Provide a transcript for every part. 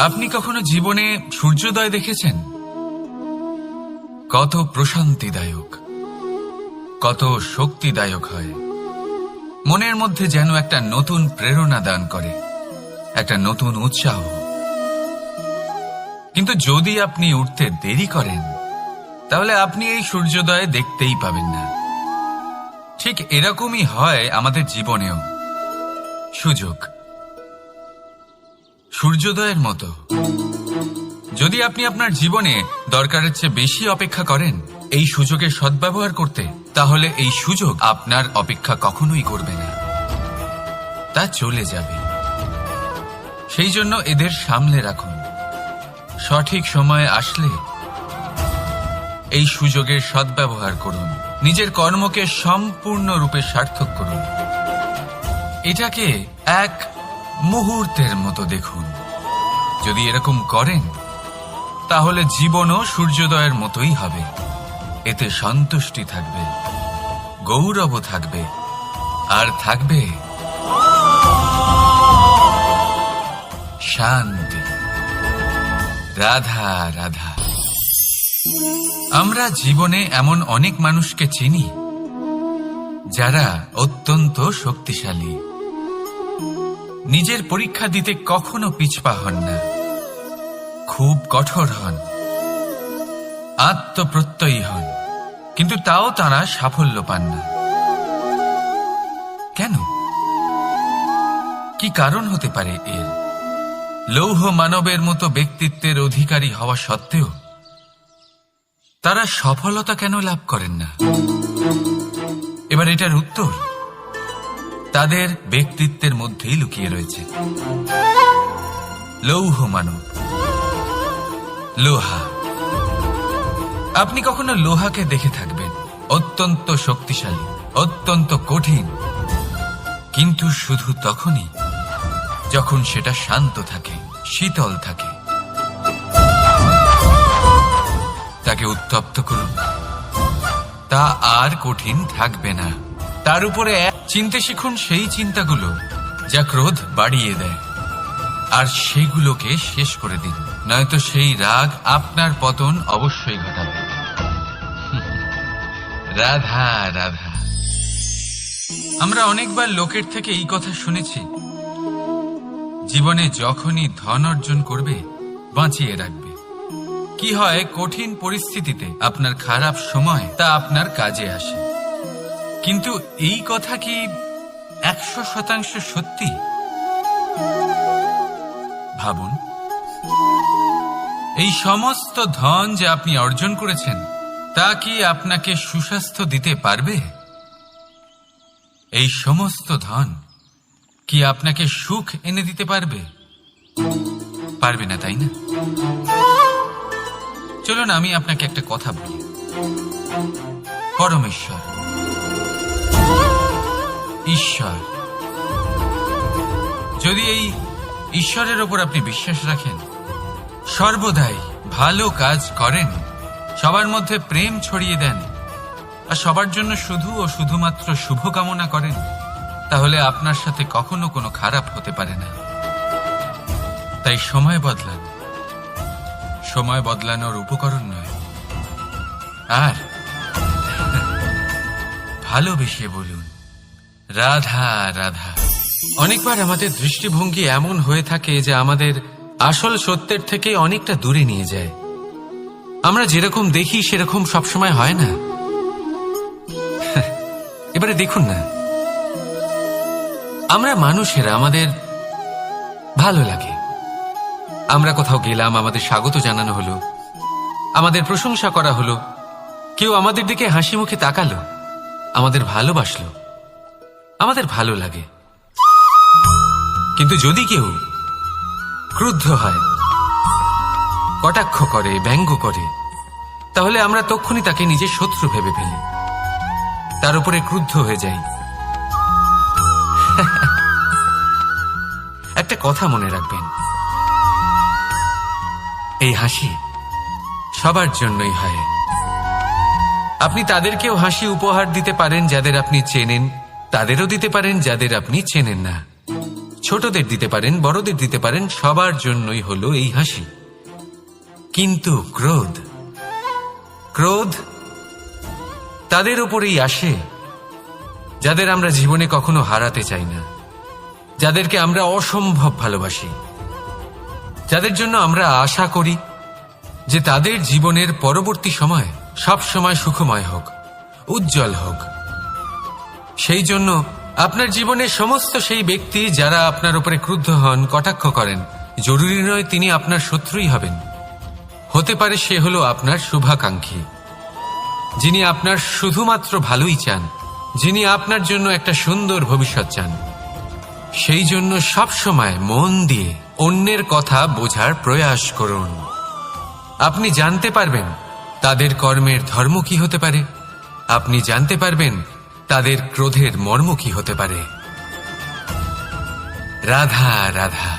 আপনি কখনো জীবনে সূর্যোদয় দেখেছেন? কত প্রশান্তিদায়ক, কত শক্তিদায়ক হয়। মনের মধ্যে যেন একটা নতুন প্রেরণা দান করে, একটা নতুন উৎসাহ। কিন্তু যদি আপনি উঠতে দেরি করেন, তাহলে আপনি এই সূর্যোদয় দেখতেই পাবেন না। ঠিক এরকমই হয় আমাদের জীবনেও। সুযোগ সূর্যোদয়ের মতো। যদি আপনি আপনার জীবনে দরকারের চেয়ে বেশি অপেক্ষা করেন এই সুযোগের সদ্ব্যবহার করতে, তাহলে এই সুযোগ আপনার অপেক্ষা কখনোই করবে না, তা চলে যাবে। সেই জন্য এদের সামলে রাখুন। সঠিক সময় আসলে এই সুযোগের সদ্ব্যবহার করুন, নিজের কর্মকে সম্পূর্ণরূপে সার্থক করুন। এটাকে এক মুহূর্তের মতো দেখুন। যদি এরকম করেন, তাহলে জীবনও সূর্যোদয়ের মতোই হবে। এতে সন্তুষ্টি থাকবে, গৌরব থাকবে, আর থাকবে শান্তি। রাধা রাধা। আমরা জীবনে এমন অনেক মানুষকে চিনি যারা অত্যন্ত শক্তিশালী, নিজের পরীক্ষা দিতে কখনো পিছপা হন না, খুব কঠোর হন, আত্মপ্রত্যয়ী হন, কিন্তু তাও তারা সাফল্য পান না। কেন? কি কারণ হতে পারে এর? লৌহ মানবের মতো ব্যক্তিত্বের অধিকারী হওয়া সত্ত্বেও তারা সফলতা কেন লাভ করেন না? এবার এটার উত্তর তাদের ব্যক্তিত্বের মধ্যেই লুকিয়ে রয়েছে। লৌহ মানব, লোহা। আপনি কখনো লোহাকে দেখে থাকবেন, অত্যন্ত শক্তিশালী, অত্যন্ত কঠিন, কিন্তু শুধু তখনই যখন সেটা শান্ত থাকে, শীতল থাকে। তাকে উত্তপ্ত করুন, তা আর কঠিন থাকবে না। তার উপরে চিনতে শিখুন সেই চিন্তাগুলো যা ক্রোধ বাড়িয়ে দেয়, আর সেগুলোকে শেষ করে দিন, নয়তো সেই রাগ আপনার পতন অবশ্যই ঘটাবে। রাধা রাধা। আমরা অনেকবার লোকের থেকে এই কথা শুনেছি, জীবনে যখনই ধন অর্জন করবে বাঁচিয়ে রাখবে। কি হয়, কঠিন পরিস্থিতিতে আপনার খারাপ সময় তা আপনার কাজে আসে। কিন্তু এই কথা কি 100% সত্যি? ভাবুন, এই সমস্ত ধন যে আপনি অর্জন করেছেন, তা কি আপনাকে সুস্বাস্থ্য দিতে পারবে? এই সমস্ত ধন কি আপনাকে সুখ এনে দিতে পারবে? পারবে না, তাই না? চলুন আমি আপনাকে একটা কথা বলি। পরমেশ্বর, ঈশ্বর, যদি এই ঈশ্বরের ওপর আপনি বিশ্বাস রাখেন, সর্বদাই ভালো কাজ করেন, সবার মধ্যে প্রেম ছড়িয়ে দেন, আর সবার জন্য শুধু ও শুধুমাত্র শুভকামনা করেন, তাহলে আপনার সাথে কখনো কোনো খারাপ হতে পারে না। তাই সময় বদলান, সময় বদলানোর উপকরণ নয়। আর ভালোবেসে বলুন, রাধা রাধা। অনেকবার আমাদের দৃষ্টিভঙ্গি এমন হয়ে থাকে যে আমাদের আসল সত্যের থেকে অনেকটা দূরে নিয়ে যায়। আমরা যেরকম দেখি সেরকম সবসময় হয় না। এবারে দেখুন না, আমরা মানুষেরা, আমাদের ভালো লাগে, আমরা কোথাও গেলাম, আমাদের স্বাগত জানানো হলো, আমাদের প্রশংসা করা হলো, কেউ আমাদের দিকে হাসি মুখে তাকালো, আমাদের ভালোবাসলো, আমাদের ভালো লাগে। কিন্তু যদি কেউ ক্রুদ্ধ হয়, কটাক্ষ করে, ব্যঙ্গ করে, তাহলে আমরা তক্ষুনি তাকে নিজের শত্রু ভেবে ফেলি, তার উপরে ক্রুদ্ধ হয়ে যাই। একটা কথা মনে রাখবেন, এই হাসি সবার জন্যই হয়। আপনি তাদেরকেও হাসি উপহার দিতে পারেন যাদের আপনি চেনেন, তাদেরও দিতে পারেন যাদের আপনি চেনেন না। ছোটদের দিতে পারেন, বড়দের দিতে পারেন, সবার জন্যই হলো এই হাসি। কিন্তু ক্রোধ, ক্রোধ তাদের উপরেই আসে যাদের আমরা জীবনে কখনো হারাতে চাই না, যাদেরকে আমরা অসম্ভব ভালোবাসি, যাদের জন্য আমরা আশা করি যে তাদের জীবনের পরবর্তী সময় সব সময় সুখময় হোক, উজ্জ্বল হোক। সেই জন্য আপনার জীবনের সমস্ত সেই ব্যক্তি যারা আপনার উপরে ক্রুদ্ধ হন, কটাক্ষ করেন, জরুরি নয় তিনি আপনার শত্রুই হবেন। হতে পারে সে হলো আপনার শুভাকাঙ্ক্ষী, যিনি আপনার শুধুমাত্র ভালোই চান, যিনি আপনার জন্য একটা সুন্দর ভবিষ্যৎ চান। সেই জন্য সব সময় মন দিয়ে অন্যের কথা বোঝার প্রয়াস করুন। আপনি জানতে পারবেন তাদের কর্মের ধর্ম কি হতে পারে, আপনি জানতে পারবেন তাদের ক্রোধের মর্ম কি হতে পারে। রাধা রাধা।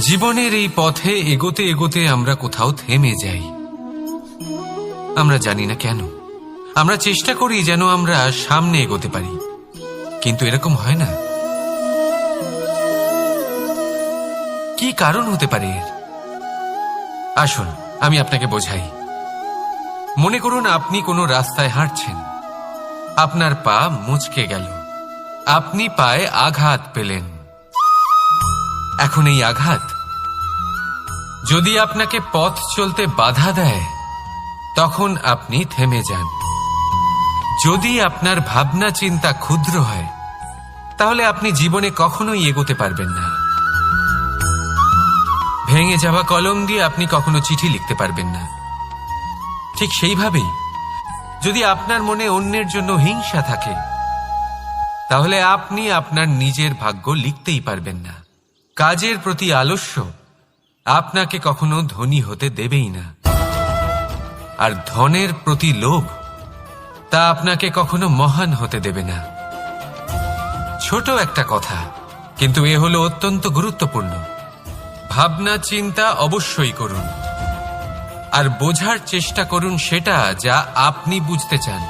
জীবনের এই পথে এগোতে এগোতে আমরা কোথাও থেমে যাই, আমরা জানি না কেন। আমরা চেষ্টা করি যেন আমরা সামনে এগোতে পারি, কিন্তু এরকম হয় না। কি কারণ হতে পারে এর? আসুন আমি আপনাকে বোঝাই। মনে করুন আপনি কোনো রাস্তায় হাঁটছেন, আপনার পা মুচকে গেল, আপনি পায়ে আঘাত পেলেন। এখন এই আঘাত যদি আপনাকে পথ চলতে বাধা দেয়, তখন আপনি থেমে যান। যদি আপনার ভাবনা চিন্তা ক্ষুদ্র হয়, তাহলে আপনি জীবনে কখনোই এগোতে পারবেন না। ভেঙে যাওয়া কলম দিয়ে আপনি কখনো চিঠি লিখতে পারবেন না। ঠিক সেইভাবেই যদি আপনার মনে অন্যের জন্য হিংসা থাকে, তাহলে আপনি আপনার নিজের ভাগ্য লিখতেই পারবেন না। কাজের প্রতি আলস্য আপনাকে কখনো ধনী হতে দেবেই না, আর ধনের প্রতি লোভ তা আপনাকে কখনো মহান হতে দেবে না। ছোট একটা কথা, কিন্তু এ হলো অত্যন্ত গুরুত্বপূর্ণ। ভাবনা চিন্তা অবশ্যই করুন, আর বোঝার চেষ্টা করুন সেটা যা আপনি বুঝতে চান।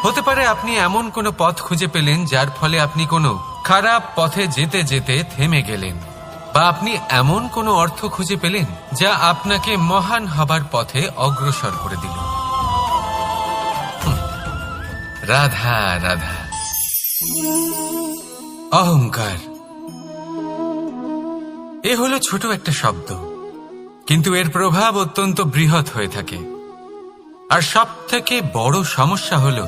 হতে পারে আপনি এমন কোনো পথ খুঁজে পেলেন যার ফলে আপনি কোনো খারাপ পথে যেতে যেতে থেমে গেলেন, বা আপনি এমন কোনো অর্থ খুঁজে পেলেন যা আপনাকে মহান হবার পথে অগ্রসর করে দিল। রাধা রাধা। অহংকার এ হলো ছোট একটা শব্দ, কিন্তু এর প্রভাব অত্যন্ত বৃহৎ হয়ে থাকে। আর সব থেকে বড় সমস্যা হলো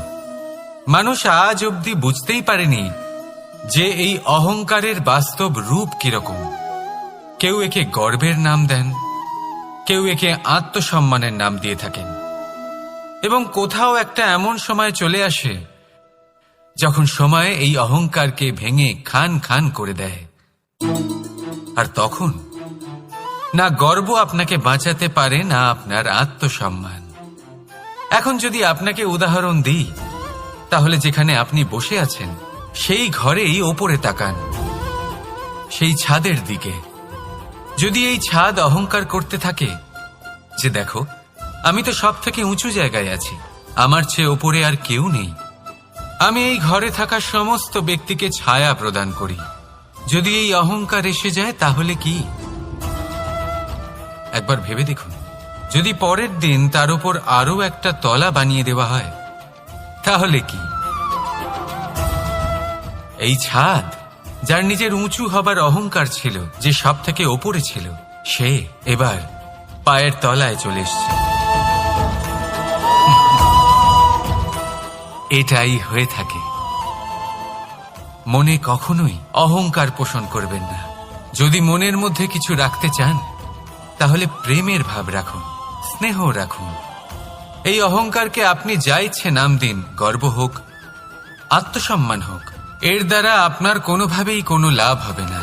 মানুষ আজ অবধি বুঝতেই পারেনি যে এই অহংকারের বাস্তব রূপ কিরকম। কেউ একে গর্বের নাম দেন, কেউ একে আত্মসম্মানের নাম দিয়ে থাকেন, এবং কোথাও একটা এমন সময় চলে আসে যখন সময় এই অহংকারকে ভেঙে খান খান করে দেয়। আর তখন না গর্ব আপনাকে বাঁচাতে পারে, না আপনার আত্মসম্মান। এখন যদি আপনাকে উদাহরণ দিই, তাহলে যেখানে আপনি বসে আছেন সেই ঘরেই ওপরে তাকান, সেই ছাদের দিকে। যদি এই ছাদ অহংকার করতে থাকে যে দেখো আমি তো সব থেকে উঁচু জায়গায় আছি, আমার চেয়ে ওপরে আর কেউ নেই, আমি এই ঘরে থাকা সমস্ত ব্যক্তিকে ছায়া প্রদান করি, যদি এই অহংকার এসে যায় তাহলে কি? একবার ভেবে দেখুন, যদি পরের দিন তার উপর আরো একটা তলা বানিয়ে দেওয়া হয় তাহলে কি? এই ছাদ যার নিজের উঁচু হবার অহংকার ছিল, যে সব থেকে ওপরে ছিল, সে এবার পায়ের তলায় চলে এসছে। এটাই হয়ে থাকে। মনে কখনোই অহংকার পোষণ করবেন না। যদি মনের মধ্যে কিছু রাখতে চান, তাহলে প্রেমের ভাব রাখুন, স্নেহ রাখুন। এই অহংকারকে আপনি যা ইচ্ছে নাম দিন, গর্ব হোক, আত্মসম্মান হোক, এর দ্বারা আপনার কোনোভাবেই কোনো লাভ হবে না।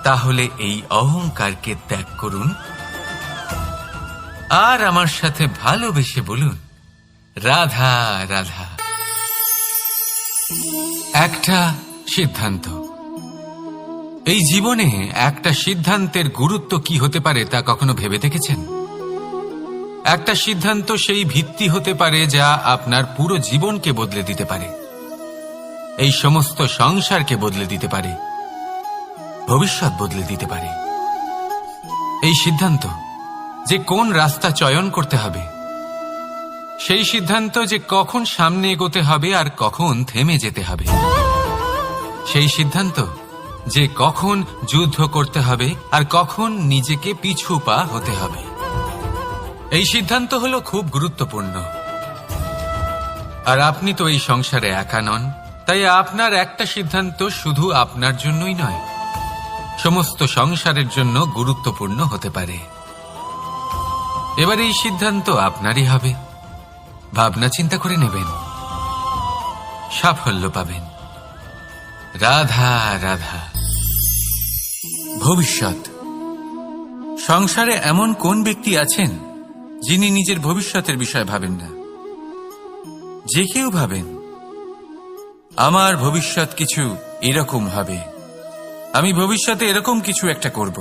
তাহলে এই অহংকারকে ত্যাগ করুন, আর আমার সাথে ভালোবেসে বলুন রাধা রাধা। একটা সিদ্ধান্ত। এই জীবনে একটা সিদ্ধান্তের গুরুত্ব কি হতে পারে তা কখনো ভেবে দেখেছেন? একটা সিদ্ধান্ত সেই ভিত্তি হতে পারে যা আপনার পুরো জীবনকে বদলে দিতে পারে। এই সমস্ত সংসারকে বদলে দিতে পারে, ভবিষ্যৎ বদলে দিতে পারে। এই সিদ্ধান্ত যে কোন রাস্তা চয়ন করতে হবে, সেই সিদ্ধান্ত যে কখন সামনে এগোতে হবে আর কখন থেমে যেতে হবে, সেই সিদ্ধান্ত যে কখন যুদ্ধ করতে হবে আর কখন নিজেকে পিছু পা হতে হবে, এই সিদ্ধান্ত হলো খুব গুরুত্বপূর্ণ। আর আপনি তো এই সংসারে একা নন, তাই আপনার একটা সিদ্ধান্ত শুধু আপনার জন্যই নয়, সমস্ত সংসারের জন্য গুরুত্বপূর্ণ হতে পারে। এবার এই সিদ্ধান্ত আপনারই হবে। ভাবনা চিন্তা করে নেবেন, সাফল্য পাবেন। রাধা রাধা। ভবিষ্যৎ। সংসারে এমন কোন ব্যক্তি আছেন যিনি নিজের ভবিষ্যতের বিষয়ে ভাবেন না? যে কেউ ভাবেন আমার ভবিষ্যৎ কিছু এরকম হবে, আমি ভবিষ্যতে এরকম কিছু একটা করব,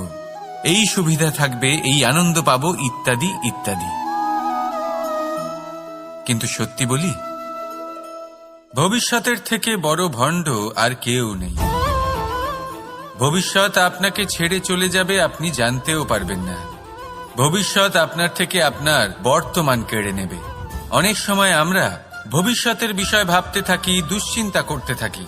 এই সুবিধা থাকবে, এই আনন্দ পাবো, ইত্যাদি ইত্যাদি। কিন্তু সত্যি বলি, ভবিষ্যতের থেকে বড় ভণ্ড আর কেউ নেই। ভবিষ্যৎ আপনাকে ছেড়ে চলে যাবে, আপনি জানতেও পারবেন না। ভবিষ্যৎ আপনার থেকে আপনার বর্তমান কেড়ে নেবে। অনেক সময় আমরা ভবিষ্যতের বিষয় ভাবতে থাকি, দুশ্চিন্তা করতে থাকি,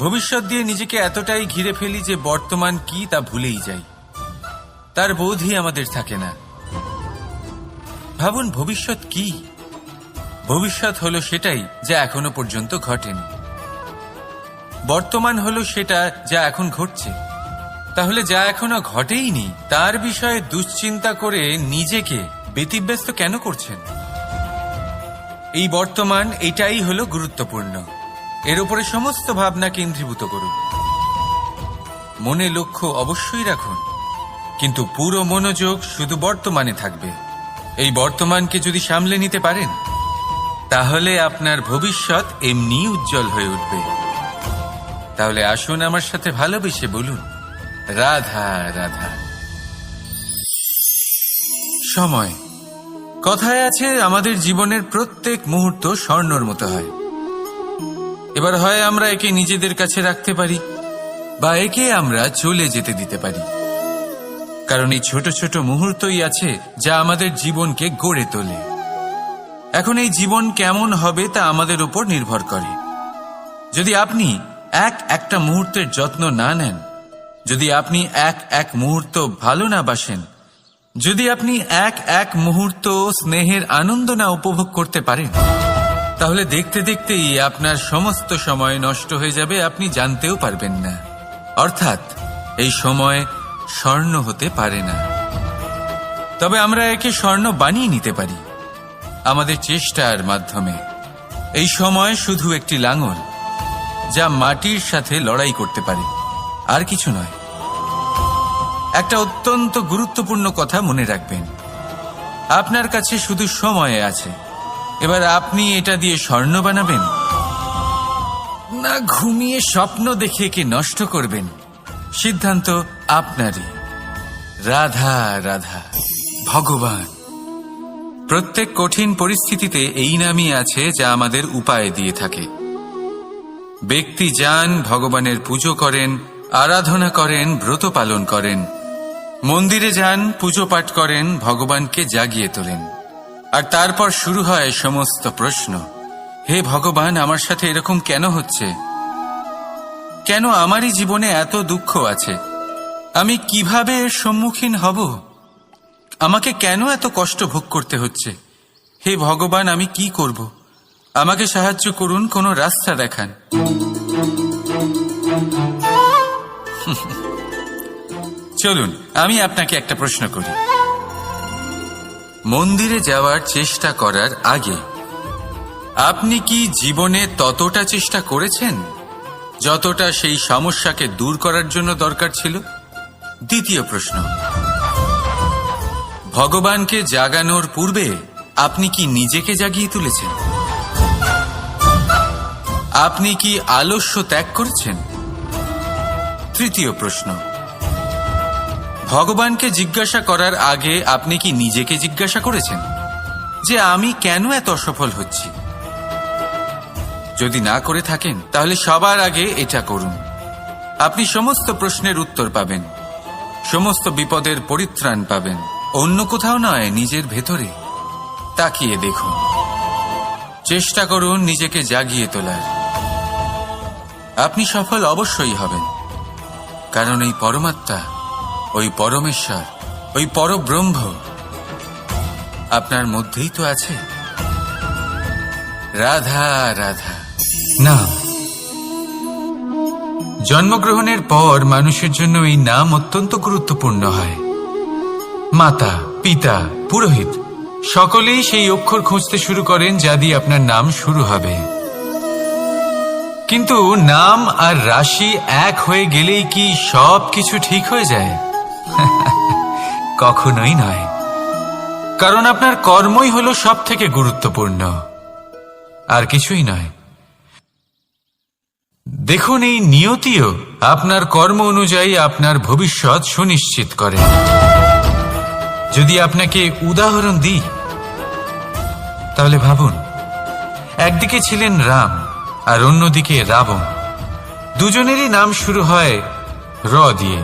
ভবিষ্যৎ দিয়ে নিজেকে এতটাই ঘিরে ফেলি যে বর্তমান কি তা ভুলেই যাই, তার বোধই আমাদের থাকে না। ভাবুন, ভবিষ্যৎ কি? ভবিষ্যৎ হলো সেটাই যা এখনো পর্যন্ত ঘটেনি। বর্তমান হলো সেটা যা এখন ঘটছে। তাহলে যা এখনো ঘটেইনি তার বিষয়ে দুশ্চিন্তা করে নিজেকে ব্যতিব্যস্ত কেন করছেন? এই বর্তমান, এটাই হলো গুরুত্বপূর্ণ। এর উপরে সমস্ত ভাবনা কেন্দ্রীভূত করুন। মনে লক্ষ্য অবশ্যই রাখুন, কিন্তু পুরো মনোযোগ শুধু বর্তমানে থাকবে। এই বর্তমানকে যদি সামলে নিতে পারেন, তাহলে আপনার ভবিষ্যৎ এমনি উজ্জ্বল হয়ে উঠবে। তাহলে আসুন আমার সাথে ভালোবেসে বলুন, রাধা রাধা। সময়। কথায় আছে, আমাদের জীবনের প্রত্যেক মুহূর্ত স্বর্ণর মতো হয়। এবার হয় আমরা একে নিজেদের কাছে রাখতে পারি, বা একে আমরা চলে যেতে দিতে পারি। কারণ এই ছোট ছোট মুহূর্তই আছে যা আমাদের জীবনকে গড়ে তোলে। এখন এই জীবন কেমন হবে তা আমাদের উপর নির্ভর করে। যদি আপনি একটা মুহূর্তের যত্ন না নেন, যদি আপনি এক মুহূর্ত ভালো না বাসেন, যদি আপনি এক মুহূর্ত স্নেহের আনন্দ না উপভোগ করতে পারেন, তাহলে দেখতে দেখতেই আপনার সমস্ত সময় নষ্ট হয়ে যাবে, আপনি জানতেও পারবেন না। অর্থাৎ এই সময় স্বর্ণ হতে পারে না। তবে আমরা একে স্বর্ণ বানিয়ে নিতে পারি আমাদের চেষ্টার মাধ্যমে। এই সময় শুধু একটি লাঙল যা মাটির সাথে লড়াই করতে পারে, আর কিছু নয়। একটা অত্যন্ত গুরুত্বপূর্ণ কথা মনে রাখবেন, আপনার কাছে শুধু সময় আছে। এবার আপনি এটা দিয়ে স্বর্ণ বানাবেন, না ঘুমিয়ে স্বপ্ন দেখে একে নষ্ট করবেন, সিদ্ধান্ত আপনারই। রাধা রাধা। ভগবান। প্রত্যেক কঠিন পরিস্থিতিতে এই নামই আছে যা আমাদের উপায় দিয়ে থাকে। ব্যক্তি যান, ভগবানের পুজো করেন, আরাধনা করেন, ব্রত পালন করেন, মন্দিরে যান, পুজো পাঠ করেন, ভগবানকে জাগিয়ে তোলেন। আর তারপর শুরু হয় সমস্ত প্রশ্ন। হে ভগবান, আমার সাথে এরকম কেন হচ্ছে? কেন আমারই জীবনে এত দুঃখ আছে? আমি কিভাবে এর সম্মুখীন হব? আমাকে কেন এত কষ্ট ভোগ করতে হচ্ছে? হে ভগবান, আমি কি করব? আমাকে সাহায্য করুন, কোনো রাস্তা দেখান। চলুন আমি আপনাকে একটা প্রশ্ন করি। মন্দিরে যাওয়ার চেষ্টা করার আগে আপনি কি জীবনে ততটা চেষ্টা করেছেন যতটা সেই সমস্যাকে দূর করার জন্য দরকার ছিল? দ্বিতীয় প্রশ্ন, ভগবানকে জাগানোর পূর্বে আপনি কি নিজেকে জাগিয়ে তুলেছেন? আপনি কি আলস্য ত্যাগ করেছেন? তৃতীয় প্রশ্ন, ভগবানকে জিজ্ঞাসা করার আগে আপনি কি নিজেকে জিজ্ঞাসা করেছেন যে আমি কেন এত অসফল হচ্ছি? যদি না করে থাকেন তাহলে সবার আগে এটা করুন। আপনি সমস্ত প্রশ্নের উত্তর পাবেন, সমস্ত বিপদের পরিত্রাণ পাবেন। অন্য কোথাও নয়, নিজের ভেতরে তাকিয়ে দেখুন। চেষ্টা করুন নিজেকে জাগিয়ে তোলার। আপনি সফল অবশ্যই হবেন, কারণ এই পরমাত্মা, ওই পরমেশ্বর, ওই পরব্রহ্ম আপনার মধ্যেই তো আছে। রাধা রাধা নাম। জন্মগ্রহণের পর মানুষের জন্য এই নাম অত্যন্ত গুরুত্বপূর্ণ হয়। মাতা, পিতা, পুরোহিত সকলেই সেই অক্ষর খুঁজতে শুরু করেন যা দিয়ে আপনার নাম শুরু হবে। কিন্তু নাম আর রাশি এক হয়ে গেলেই কি সব কিছু ঠিক হয়ে যায়? কখনোই নয়, কারণ আপনার কর্মই হলো সব থেকে গুরুত্বপূর্ণ, আর কিছুই নয়। দেখুন, এই নিয়তিও আপনার কর্ম অনুযায়ী আপনার ভবিষ্যৎ সুনিশ্চিত করে। যদি আপনাকে উদাহরণ দিই তাহলে ভাবুন, একদিকে ছিলেন রাম আর অন্যদিকে রাবণ। দুজনেরই নাম শুরু হয় র দিয়ে,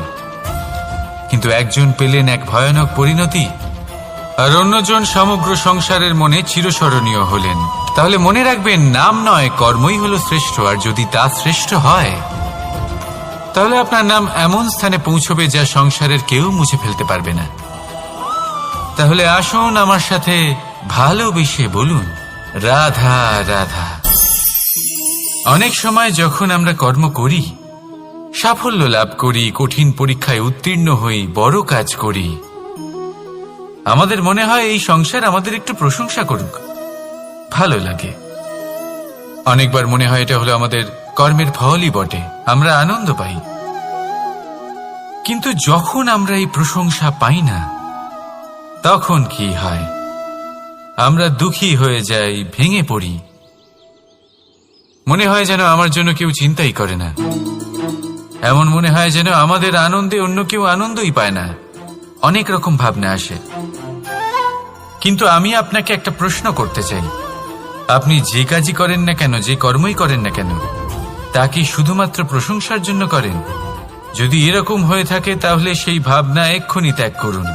কিন্তু একজন পেলেন এক ভয়ানক পরিণতি আর অন্যজন সমগ্র সংসারের মনে চিরস্মরণীয় হলেন। তাহলে মনে রাখবেন, নাম নয়, কর্মই হলো শ্রেষ্ঠ। আর যদি তা শ্রেষ্ঠ হয় তাহলে আপনার নাম এমন স্থানে পৌঁছবে যা সংসারের কেউ মুছে ফেলতে পারবে না। তাহলে আসুন আমার সাথে ভালোবেসে বলুন, রাধা রাধা। অনেক সময় যখন আমরা কর্ম করি, সাফল্য লাভ করি, কঠিন পরীক্ষায় উত্তীর্ণ হই, বড় কাজ করি, আমাদের মনে হয় এই সংসার আমাদের একটু প্রশংসা করুক, ভালো লাগে। অনেকবার মনে হয় এটা হলো আমাদের কর্মের ফলই বটে, আমরা আনন্দ পাই। কিন্তু যখন আমরা এই প্রশংসা পাই না, তখন কি হয়? আমরা দুঃখী হয়ে যাই, ভেঙে পড়ি। মনে হয় যেন আমার জন্য কেউ চিন্তাই করে না। এমন মনে হয় যেন আমাদের আনন্দে অন্য কেউ আনন্দই পায় না। অনেক রকম ভাবনা আসে। কিন্তু আমি আপনাকে একটা প্রশ্ন করতে চাই, আপনি যে কাজই করেন না কেন, যে কর্মই করেন না কেন, তা কি শুধুমাত্র প্রশংসার জন্য করেন? যদি এরকম হয়ে থাকে তাহলে সেই ভাবনা এক্ষুনি ত্যাগ করুন,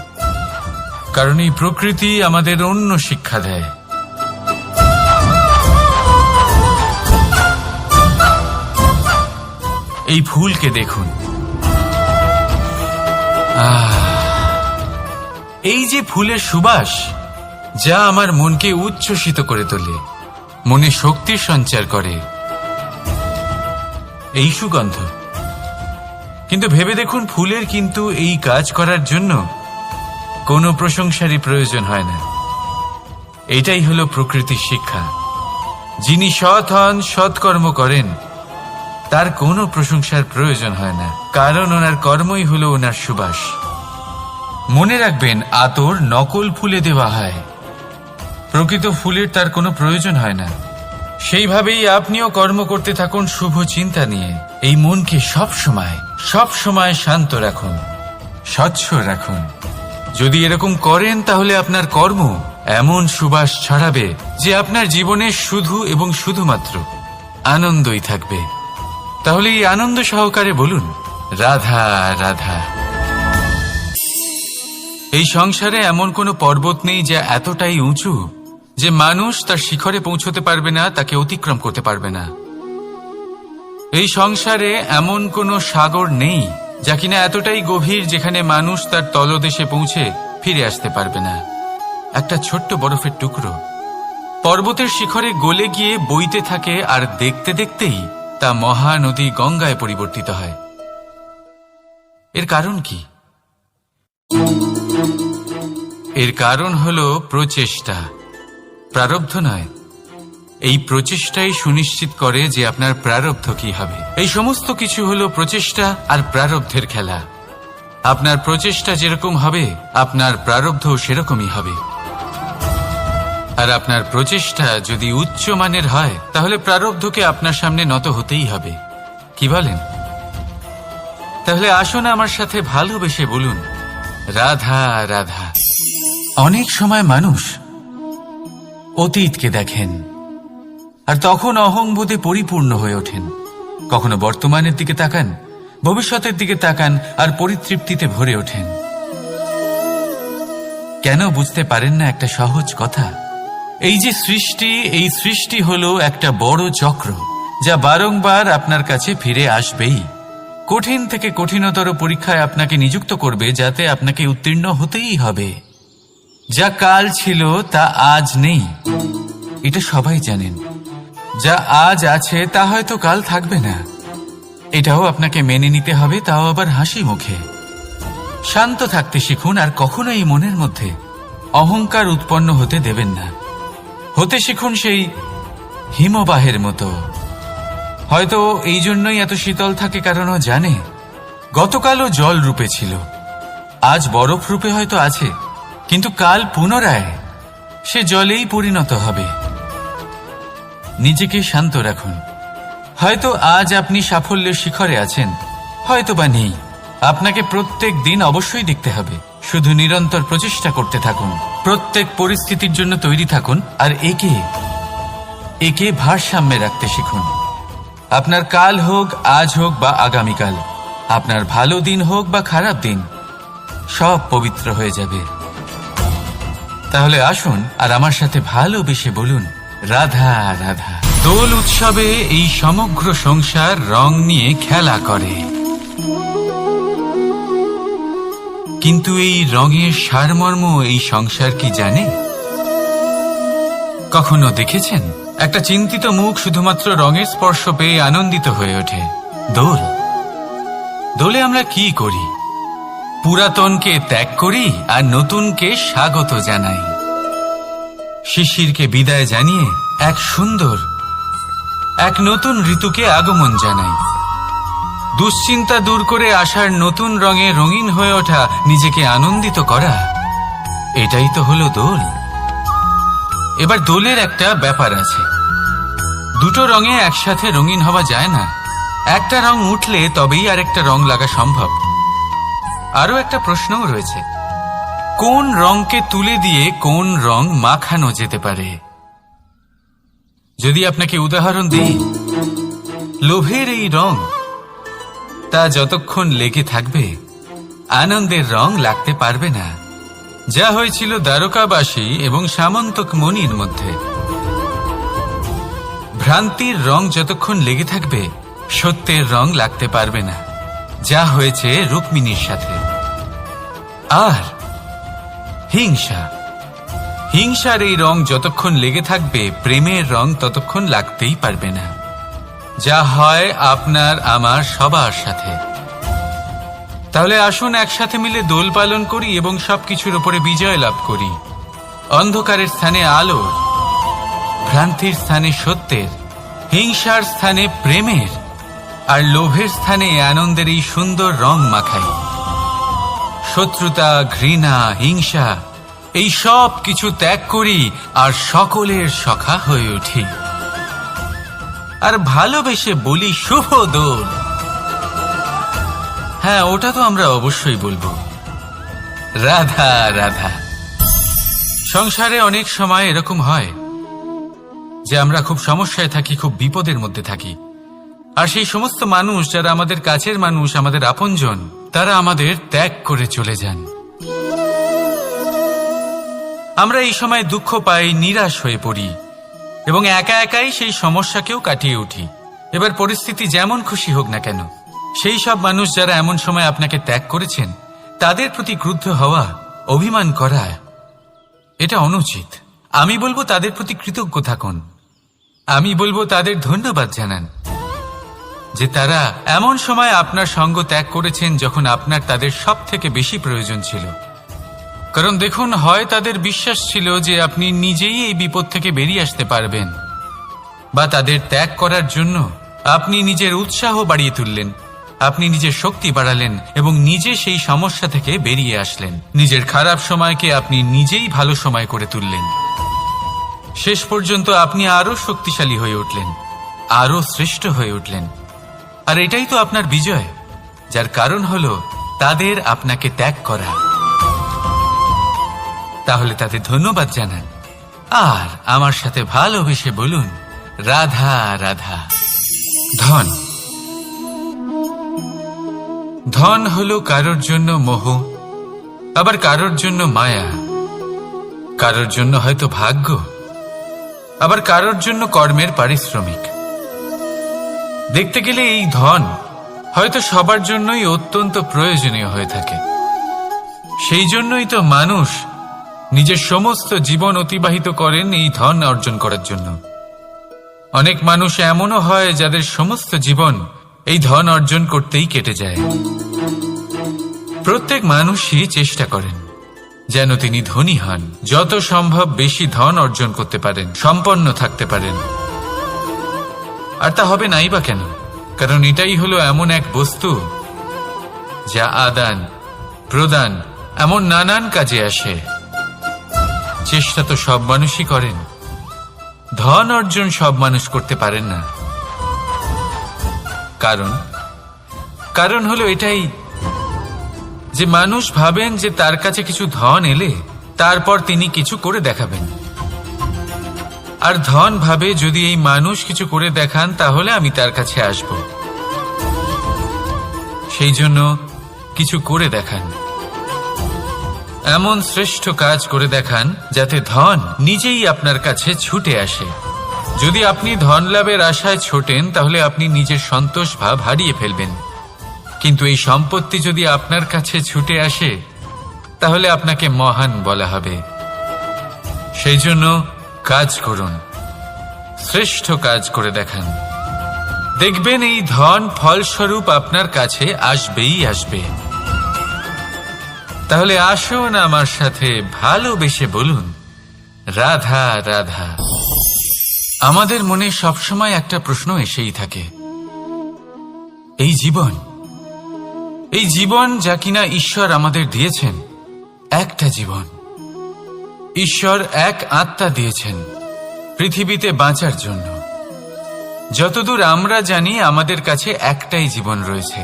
কারণ এই প্রকৃতি আমাদের অন্য শিক্ষা দেয়। এই ফুলকে দেখুন, এই যে ফুলের সুবাস, যা আমার মনকে উচ্ছ্বসিত করে তোলে, মনে শক্তির সঞ্চার করে, এই সুগন্ধ। কিন্তু ভেবে দেখুন, ফুলের কিন্তু এই কাজ করার জন্য কোনো প্রশংসারই প্রয়োজন হয় না। এটাই হলো প্রকৃতির শিক্ষা। যিনি সৎ হন, সৎকর্ম করেন, তার কোনো প্রশংসার প্রয়োজন হয় না, কারণ ওনার কর্মই হলো ওনার সুবাস। মনে রাখবেন, আতর নকল ফুলে দেওয়া হয়, প্রকৃত ফুলের তার কোনো প্রয়োজন হয় না। সেইভাবেই আপনিও কর্ম করতে থাকুন শুভ চিন্তা নিয়ে। এই মনকে সব সময় শান্ত রাখুন, স্বচ্ছ রাখুন। যদি এরকম করেন তাহলে আপনার কর্ম এমন সুবাস ছড়াবে যে আপনার জীবনে শুধু এবং শুধুমাত্র আনন্দই থাকবে। তাহলে এই আনন্দ সহকারে বলুন, রাধা রাধা। এই সংসারে এমন কোনো পর্বত নেই যা এতটাই উঁচু যে মানুষ তার শিখরে পৌঁছতে পারবে না, তাকে অতিক্রম করতে পারবে না। এই সংসারে এমন কোনো সাগর নেই যা কিনা এতটাই গভীর যেখানে মানুষ তার তলদেশে পৌঁছে ফিরে আসতে পারবে না। একটা ছোট্ট বরফের টুকরো পর্বতের শিখরে গলে গিয়ে বইতে থাকে, আর দেখতে দেখতেই তা মহানদী গঙ্গায় পরিবর্তিত হয়। এর কারণ কি? এর কারণ হলো প্রচেষ্টা, প্রারব্ধ নয়। এই প্রচেষ্টাই সুনিশ্চিত করে যে আপনার প্রারব্ধ কি হবে। এই সমস্ত কিছু হলো প্রচেষ্টা আর প্রারব্ধের খেলা। আপনার প্রচেষ্টা যেরকম হবে, আপনার প্রারব্ধ সেরকমই হবে। আর আপনার প্রচেষ্টা যদি উচ্চ মানের হয়, তাহলে প্রারব্ধকে আপনার সামনে নত হতেই হবে। কি বলেন? তাহলে আসুন আমার সাথে ভালোবেসে বলুন, রাধা রাধা। অনেক সময় মানুষ অতীতকে দেখেন, আর তখন অহংবোধে পরিপূর্ণ হয়ে ওঠেন। কখনো বর্তমানের দিকে তাকান, ভবিষ্যতের দিকে তাকান, আর পরিতৃপ্তিতে ভরে ওঠেন। কেন বুঝতে পারেন না একটা সহজ কথা? এই যে সৃষ্টি, এই সৃষ্টি হলো একটা বড় চক্র, যা বারংবার আপনার কাছে ফিরে আসবেই। কঠিন থেকে কঠিনতর পরীক্ষায় আপনাকে নিযুক্ত করবে, যাতে আপনাকে উত্তীর্ণ হতেই হবে। যা কাল ছিল তা আজ নেই, এটা সবাই জানেন। যা আজ আছে তা হয়তো কাল থাকবে না, এটাও আপনাকে মেনে নিতে হবে, তাও আবার হাসি মুখে। শান্ত থাকতে শিখুন, আর কখনোই মনের মধ্যে অহংকার উৎপন্ন হতে দেবেন না। হতে শিখুন সেই হিমবাহের মতো। হয়তো এই জন্যই এত শীতল থাকে, কারণ ও জানে গতকালও জল রূপে ছিল, আজ বরফ রূপে হয়তো আছে, কিন্তু কাল পুনরায় সে জলেই পরিণত হবে। নিজেকে শান্ত রাখুন। হয়তো আজ আপনি সাফল্যের শিখরে আছেন, হয়তো বা নেই। আপনাকে প্রত্যেক দিন অবশ্যই দেখতে হবে। শুধু নিরন্তর প্রচেষ্টা করতে থাকুন, প্রত্যেক পরিস্থিতির জন্য তৈরি থাকুন, আর একে ভারসাম্যে রাখতে শিখুন। আপনার কাল হোক, আজ হোক বা আগামীকাল, আপনার ভালো দিন হোক বা খারাপ দিন, সব পবিত্র হয়ে যাবে। তাহলে আসুন আর আমার সাথে ভালোবেসে বলুন, রাধা রাধা। দোল উৎসবে এই সমগ্র সংসার রং নিয়ে খেলা করে, কিন্তু এই রঙের সারমর্ম এই সংসার কি জানে? কখনো দেখেছেন একটা চিন্তিত মুখ শুধুমাত্র রঙের স্পর্শ পেয়ে আনন্দিত হয়ে ওঠে? দোলে আমরা কি করি? পুরাতনকে ত্যাগ করি আর নতুনকে স্বাগত জানাই। শিশিরকে বিদায় জানিয়ে এক নতুন ঋতুকে আগমন জানাই। দুশ্চিন্তা দূর করে আসার নতুন রঙে রঙিন হয়ে ওঠা, নিজেকে আনন্দিত করা, এটাই তো হলো দোল। এবার দোলের একটা ব্যাপার আছে, দুটো রঙে একসাথে রঙিন হওয়া যায় না। একটা রং উঠলে তবেই আরেকটা রং লাগা সম্ভব। আরো একটা প্রশ্নও রয়েছে, কোন রংকে তুলে দিয়ে কোন রং মাখানো যেতে পারে? যদি আপনাকে উদাহরণ দিই, লোভের এই রং, তা যতক্ষণ লেগে থাকবে আনন্দের রং লাগতে পারবে না। যা হয়েছিল দ্বারকাবাসী এবং সামন্তক মণির মধ্যে। ভ্রান্তির রং যতক্ষণ লেগে থাকবে সত্যের রং লাগতে পারবে না, যা হয়েছে রুক্মিণীর সাথে। আর হিংসার এই রং যতক্ষণ লেগে থাকবে প্রেমের রং ততক্ষণ লাগতেই পারবে না, যা হয় আপনার আমার সবার সাথে। তাহলে আসুন একসাথে মিলে দোল পালন করি এবং সবকিছুর উপরে বিজয় লাভ করি। অন্ধকারের স্থানে আলোর, ভ্রান্তির স্থানে সত্যের, হিংসার স্থানে প্রেমের, আর লোভের স্থানে আনন্দের এই সুন্দর রং মাখাই। শত্রুতা, ঘৃণা, হিংসা, এই সব কিছু ত্যাগ করি আর সকলের সখা হয়ে উঠি। আর ভালোবেসে বলি, শুভ দোল। হ্যাঁ, ওটা তো আমরা অবশ্যই বলবো, রাধা রাধা। সংসারে অনেক সময় এরকম হয় যে আমরা খুব সমস্যায় থাকি, খুব বিপদের মধ্যে থাকি, আর সেই সমস্ত মানুষ যারা আমাদের কাছের মানুষ, আমাদের আপনজন, তারা আমাদের ত্যাগ করে চলে যান। আমরা এই সময় দুঃখ পাই, নিরাশ হয়ে পড়ি এবং একা একাই সেই সমস্যাকেও কাটিয়ে উঠি। এবার পরিস্থিতি যেমন খুশি হোক না কেন, সেই সব মানুষ যারা এমন সময় আপনাকে ত্যাগ করেছেন, তাদের প্রতি ক্রুদ্ধ হওয়া, অভিমান করা, এটা অনুচিত। আমি বলবো তাদের প্রতি কৃতজ্ঞ থাকুন। আমি বলবো তাদের ধন্যবাদ জানান যে তারা এমন সময় আপনার সঙ্গ ত্যাগ করেছেন যখন আপনার তাদের সব থেকে বেশি প্রয়োজন ছিল। কারণ দেখুন, হয় তাদের বিশ্বাস ছিল যে আপনি নিজেই এই বিপদ থেকে বেরিয়ে আসতে পারবেন, বা তাদের ত্যাগ করার জন্য আপনি নিজের উৎসাহ বাড়িয়ে তুললেন, আপনি নিজের শক্তি বাড়ালেন এবং নিজে সেই সমস্যা থেকে বেরিয়ে আসলেন। নিজের খারাপ সময়কে আপনি নিজেই ভালো সময় করে তুললেন। শেষ পর্যন্ত আপনি আরো শক্তিশালী হয়ে উঠলেন, আরো শ্রেষ্ঠ হয়ে উঠলেন। আর এটাই তো আপনার বিজয়, যার কারণ হলো তাদের আপনাকে ত্যাগ করা। তাহলে তাদের ধন্যবাদ জানান আর আমার সাথে ভালোবেসে বলুন, রাধা রাধা। ধন, ধন হলো কারোর জন্য মোহ, আবার কারোর জন্য মায়া, কারোর জন্য হয়তো ভাগ্য, আবার কারোর জন্য কর্মের পারিশ্রমিক। দেখতে গেলে এই ধন হয়তো সবার জন্যই অত্যন্ত প্রয়োজনীয় হয়ে থাকে। সেই জন্যই তো মানুষ নিজের সমস্ত জীবন অতিবাহিত করেন এই ধন অর্জন করার জন্য। অনেক মানুষ এমনও হয় যাদের সমস্ত জীবন এই ধন অর্জন করতেই কেটে যায়। প্রত্যেক মানুষই চেষ্টা করেন যেন তিনি ধনী হন, যত সম্ভব বেশি ধন অর্জন করতে পারেন, সম্পন্ন থাকতে পারেন। আর তা হবে নাই বা কেন? কারণ এটাই হলো এমন এক বস্তু যা আদান প্রদান এমন নানান কাজে আসে। চেষ্টা তো সব মানুষই করেন, ধন অর্জন সব মানুষ করতে পারেন না। কারণ হলো এটাই যে মানুষ ভাবেন যে তার কাছে কিছু ধন এলে তারপর তিনি কিছু করে দেখাবেন, আর ধন ভাবে যদি এই মানুষ কিছু করে দেখান তাহলে আমি তার কাছে আসব। সেই জন্য কিছু করে দেখান, এমন শ্রেষ্ঠ কাজ করে দেখান যাতে ধন নিজেই আপনার কাছে ছুটে আসে। যদি আপনি ধন লাভের আশায় ছোটেন তাহলে আপনি নিজের সন্তোষ ভাব হারিয়ে ফেলবেন, কিন্তু এই সম্পত্তি যদি আপনার কাছে ছুটে আসে তাহলে আপনাকে মহান বলা হবে। সেই জন্য কাজ করুন, শ্রেষ্ঠ কাজ করে দেখান, দেখবেন এই ধন ফলস্বরূপ আপনার কাছে আসবেই আসবে। তাহলে আসুন আমার সাথে ভালোবেসে বলুন রাধা রাধা। আমাদের মনে সবসময় একটা প্রশ্ন এসেই থাকে, এই জীবন যা কিনা ঈশ্বর আমাদের দিয়েছেন, একটা জীবন, ঈশ্বর এক আত্মা দিয়েছেন পৃথিবীতে বাঁচার জন্য। যতদূর আমরা জানি আমাদের কাছে একটাই জীবন রয়েছে।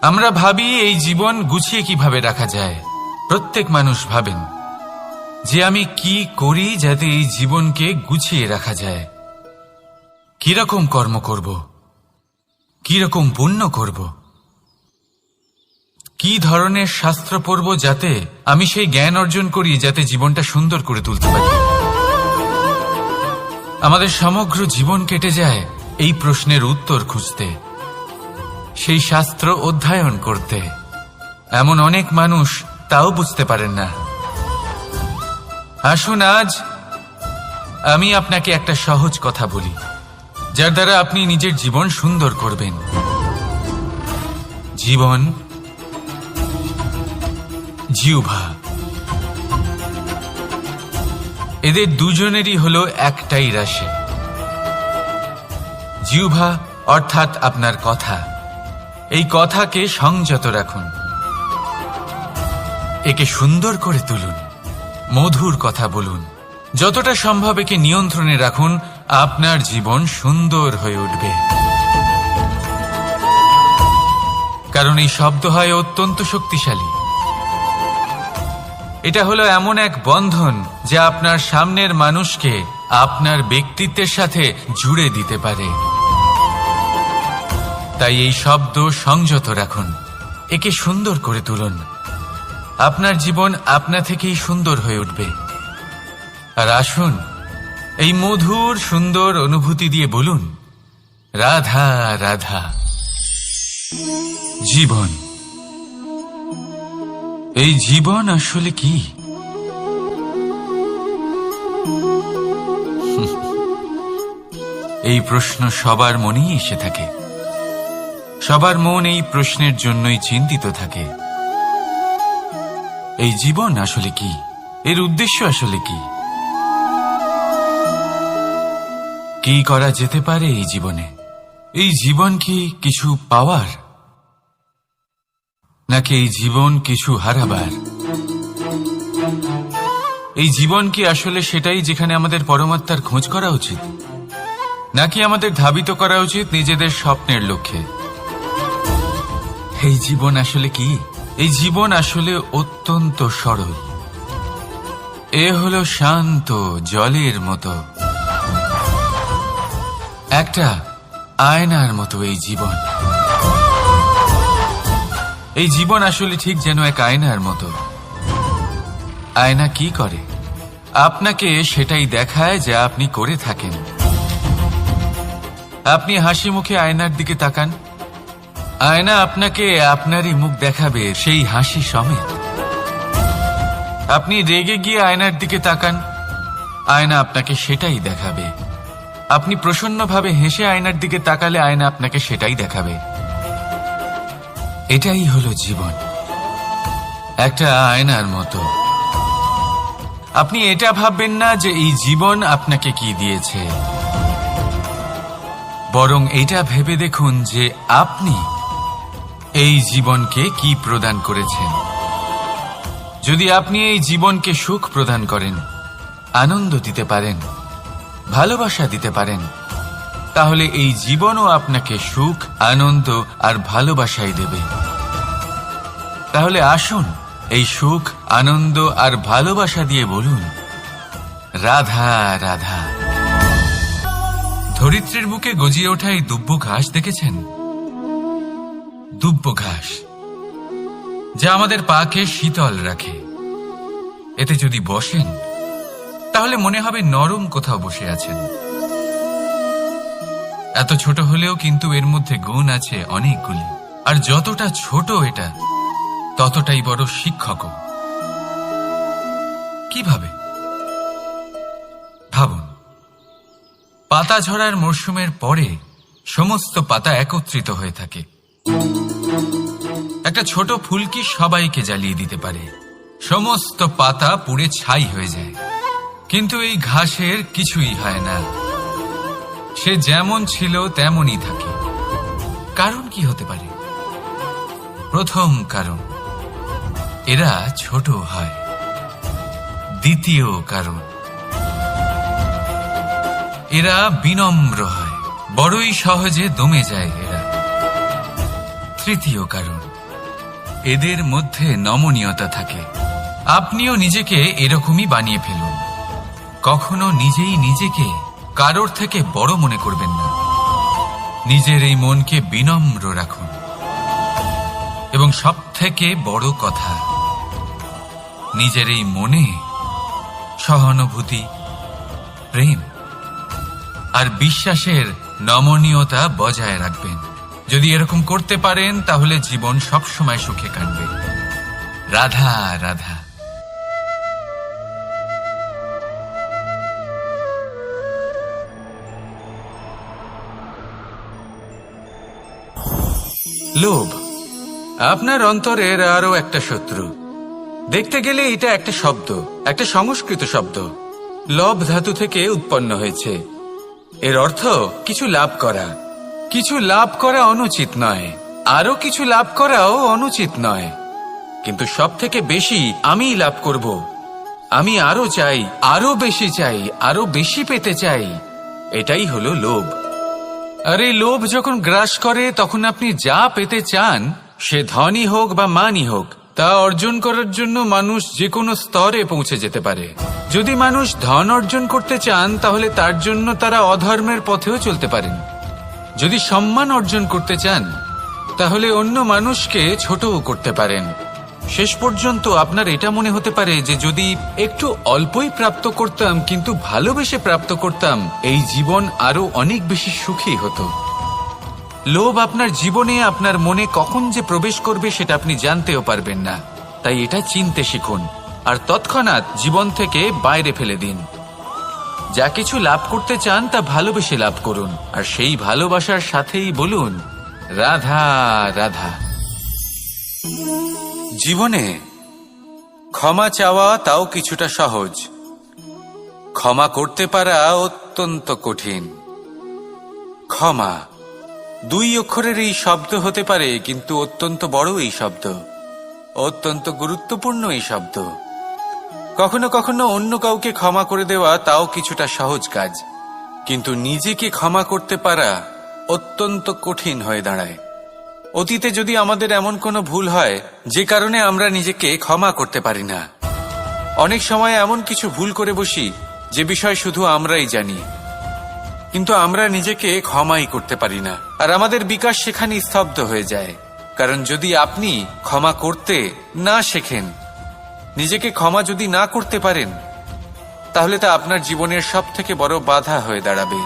আমরা ভাবি এই জীবন গুছিয়ে কিভাবে রাখা যায়। প্রত্যেক মানুষ ভাবেন যে আমি কি করি যাতে এই জীবনকে গুছিয়ে রাখা যায়, কিরকম কর্ম করব, কিরকম পুণ্য করব, কি ধরনের শাস্ত্র পড়ব যাতে আমি সেই জ্ঞান অর্জন করি যাতে জীবনটা সুন্দর করে তুলতে পারি। আমাদের সমগ্র জীবন কেটে যায় এই প্রশ্নের উত্তর খুঁজতে, সেই শাস্ত্র অধ্যয়ন করতে। এমন অনেক মানুষ তাও বুঝতে পারেন না। আসুন আজ আমি আপনাকে একটা সহজ কথা বলি যার দ্বারা আপনি নিজের জীবন সুন্দর করবেন। জীবন, জিহ্বা, এদের দুজনেরই হলো একটাই রাশি। জিহ্বা অর্থাৎ আপনার কথা, এই কথাকে সংযত রাখুন, একে সুন্দর করে তুলুন, মধুর কথা বলুন, যতটা সম্ভব একে নিয়ন্ত্রণে রাখুন, আপনার জীবন সুন্দর হয়ে উঠবে। কারণ এই শব্দ হয় অত্যন্ত শক্তিশালী। এটা হলো এমন এক বন্ধন যা আপনার সামনের মানুষকে আপনার ব্যক্তিত্বের সাথে জুড়ে দিতে পারে। তাই এই শব্দ সংযত রাখুন, একে সুন্দর করে তুলুন, আপনার জীবন আপনা থেকেই সুন্দর হয়ে উঠবে। আর আসুন এই মধুর সুন্দর অনুভূতি দিয়ে বলুন রাধা রাধা। জীবন, এই জীবন আসলে কি? এই প্রশ্ন সবার মনেই এসে থাকে। সবার মন এই প্রশ্নের জন্যই চিন্তিত থাকে। এই জীবন আসলে কি? এর উদ্দেশ্য আসলে কি? কি করা যেতে পারে এই জীবনে? এই জীবন কি কিছু পাওয়ার, নাকি এই জীবন কিছু হারাবার? এই জীবন কি আসলে সেটাই যেখানে আমাদের পরমাত্মার খোঁজ করা উচিত, নাকি আমাদের ধাবিত করা উচিত নিজেদের স্বপ্নের লক্ষ্যে? এই জীবন আসলে কি? এই জীবন আসলে অত্যন্ত সরল। এ হলো শান্ত জলের মতো। একটা আয়নার মতো এই জীবন। এই জীবন আসলে ঠিক যেন এক আয়নার মতো। আয়না কি করে? আপনাকে সেটাই দেখায় যা আপনি করে থাকেন। আপনি হাসি মুখে আয়নার দিকে তাকান, আয়না আপনাকে আপনারই মুখ দেখাবে, সেই হাসি সমেত। আপনি রেগে গিয়ে আয়নার দিকে তাকান, আয়না আপনাকে সেটাই দেখাবে। আপনি প্রসন্নভাবে হেসে আয়নার দিকে তাকালে আয়না আপনাকে সেটাই দেখাবে। এটাই হলো জীবন, একটা আয়নার মতো। আপনি এটা ভাববেন না যে এই জীবন আপনাকে কি দিয়েছে, বরং এটা ভেবে দেখুন যে আপনি এই জীবনকে কি প্রদান করেছেন। যদি আপনি এই জীবনকে সুখ প্রদান করেন, আনন্দ দিতে পারেন, ভালোবাসা দিতে পারেন, তাহলে এই জীবনও আপনাকে সুখ, আনন্দ আর ভালোবাসাই দেবে। তাহলে আসুন এই সুখ, আনন্দ আর ভালোবাসা দিয়ে বলুন, রাধা রাধা। ধরিত্রীর বুকে গজিয়ে ওঠা এই দুব্ব ঘাস দেখেছেন? দুব্ব ঘাস, যা আমাদের পাকে শীতল রাখে। এতে যদি বসেন তাহলে মনে হবে নরম কোথাও বসে আছেন। এত ছোট হলেও কিন্তু এর মধ্যে গুণ আছে অনেকগুলি, আর যতটা ছোট এটা ততটাই বড় শিক্ষকও। কিভাবে? ভাবুন, পাতা ঝরার মরশুমের পরে সমস্ত পাতা একত্রিত হয়ে থাকে। একটা ছোট ফুলকি সবাইকে জ্বালিয়ে দিতে পারে, সমস্ত পাতা পুড়ে ছাই হয়ে যায়। কিন্তু এই ঘাসের কিছুই হয় না, সে যেমন ছিল তেমনই থাকে। কারণ কি হতে পারে? প্রথম কারণ, এরা ছোট হয়। দ্বিতীয় কারণ, এরা বিনম্র হয়, বড়ই সহজে দমে যায় এরা। তৃতীয় কারণ, এদের মধ্যে নমনীয়তা থাকে। আপনিও নিজেকে এরকমই বানিয়ে ফেলুন। কখনো নিজেই নিজেকে কারোর থেকে বড় মনে করবেন না। নিজের এই মনকে বিনম্র রাখুন। এবং সব থেকে বড় কথা, নিজের এই মনে সহানুভূতি, প্রেম আর বিশ্বাসের নমনীয়তা বজায় রাখবেন। যদি এরকম করতে পারেন তাহলে জীবন সবসময় সুখে কাটবে। রাধা রাধা। লোভ আপনার অন্তরের আরো একটা শত্রু। দেখতে গেলে এটা একটা শব্দ, একটা সংস্কৃত শব্দ। লব ধাতু থেকে উৎপন্ন হয়েছে। এর অর্থ কিছু লাভ করা। কিছু লাভ করা অনুচিত নয়, আরো কিছু লাভ করাও অনুচিত নয়, কিন্তু সব থেকে বেশি আমি লাভ করব। আমি আরো চাই, আরো বেশি চাই, আরো বেশি পেতে চাই। এটাই হলো লোভ। আর এই লোভ যখন গ্রাস করে তখন আপনি যা পেতে চান, সে ধনই হোক বা মানই হোক, তা অর্জন করার জন্য মানুষ যে কোনো স্তরে পৌঁছে যেতে পারে। যদি মানুষ ধন অর্জন করতে চান তাহলে তার জন্য তারা অধর্মের পথেও চলতে পারেন। যদি সম্মান অর্জন করতে চান তাহলে অন্য মানুষকে ছোটও করতে পারেন। শেষ পর্যন্ত আপনার এটা মনে হতে পারে যে যদি একটু অল্পই প্রাপ্ত করতাম, কিন্তু ভালোবেসে প্রাপ্ত করতাম, এই জীবন আরো অনেক বেশি সুখী হতো। লোভ আপনার জীবনে, আপনার মনে কখন যে প্রবেশ করবে সেটা আপনি জানতেও পারবেন না। তাই এটা চিনতে শিখুন আর তৎক্ষণাৎ জীবন থেকে বাইরে ফেলে দিন। যা কিছু লাভ করতে চান তা ভালোবেসে লাভ করুন, আর সেই ভালোবাসার সাথেই বলুন, রাধা রাধা। জীবনে ক্ষমা চাওয়া তাও কিছুটা সহজ, ক্ষমা করতে পারা অত্যন্ত কঠিন। ক্ষমা 2 অক্ষরের এই শব্দ হতে পারে, কিন্তু অত্যন্ত বড় এই শব্দ, অত্যন্ত গুরুত্বপূর্ণ এই শব্দ। কখনো কখনো অন্য কাউকে ক্ষমা করে দেওয়া তাও কিছুটা সহজ কাজ, কিন্তু নিজেকে ক্ষমা করতে পারা অত্যন্ত কঠিন হয়ে দাঁড়ায়। অতীতে যদি আমাদের এমন কোনো ভুল হয় যে কারণে আমরা নিজেকে ক্ষমা করতে পারি না, অনেক সময় এমন কিছু ভুল করে বসি যে বিষয় শুধু আমরাই জানি। কিন্তু আমরা নিজেকে ক্ষমাই করতে পারি না, আর আমাদের বিকাশ সেখানেই স্তব্ধ হয়ে যায়। কারণ যদি আপনি ক্ষমা করতে না শেখেন, নিজেকে ক্ষমা যদি না করতে পারেন, তাহলে তা আপনার জীবনের সব থেকে বড় বাধা হয়ে দাঁড়াবে।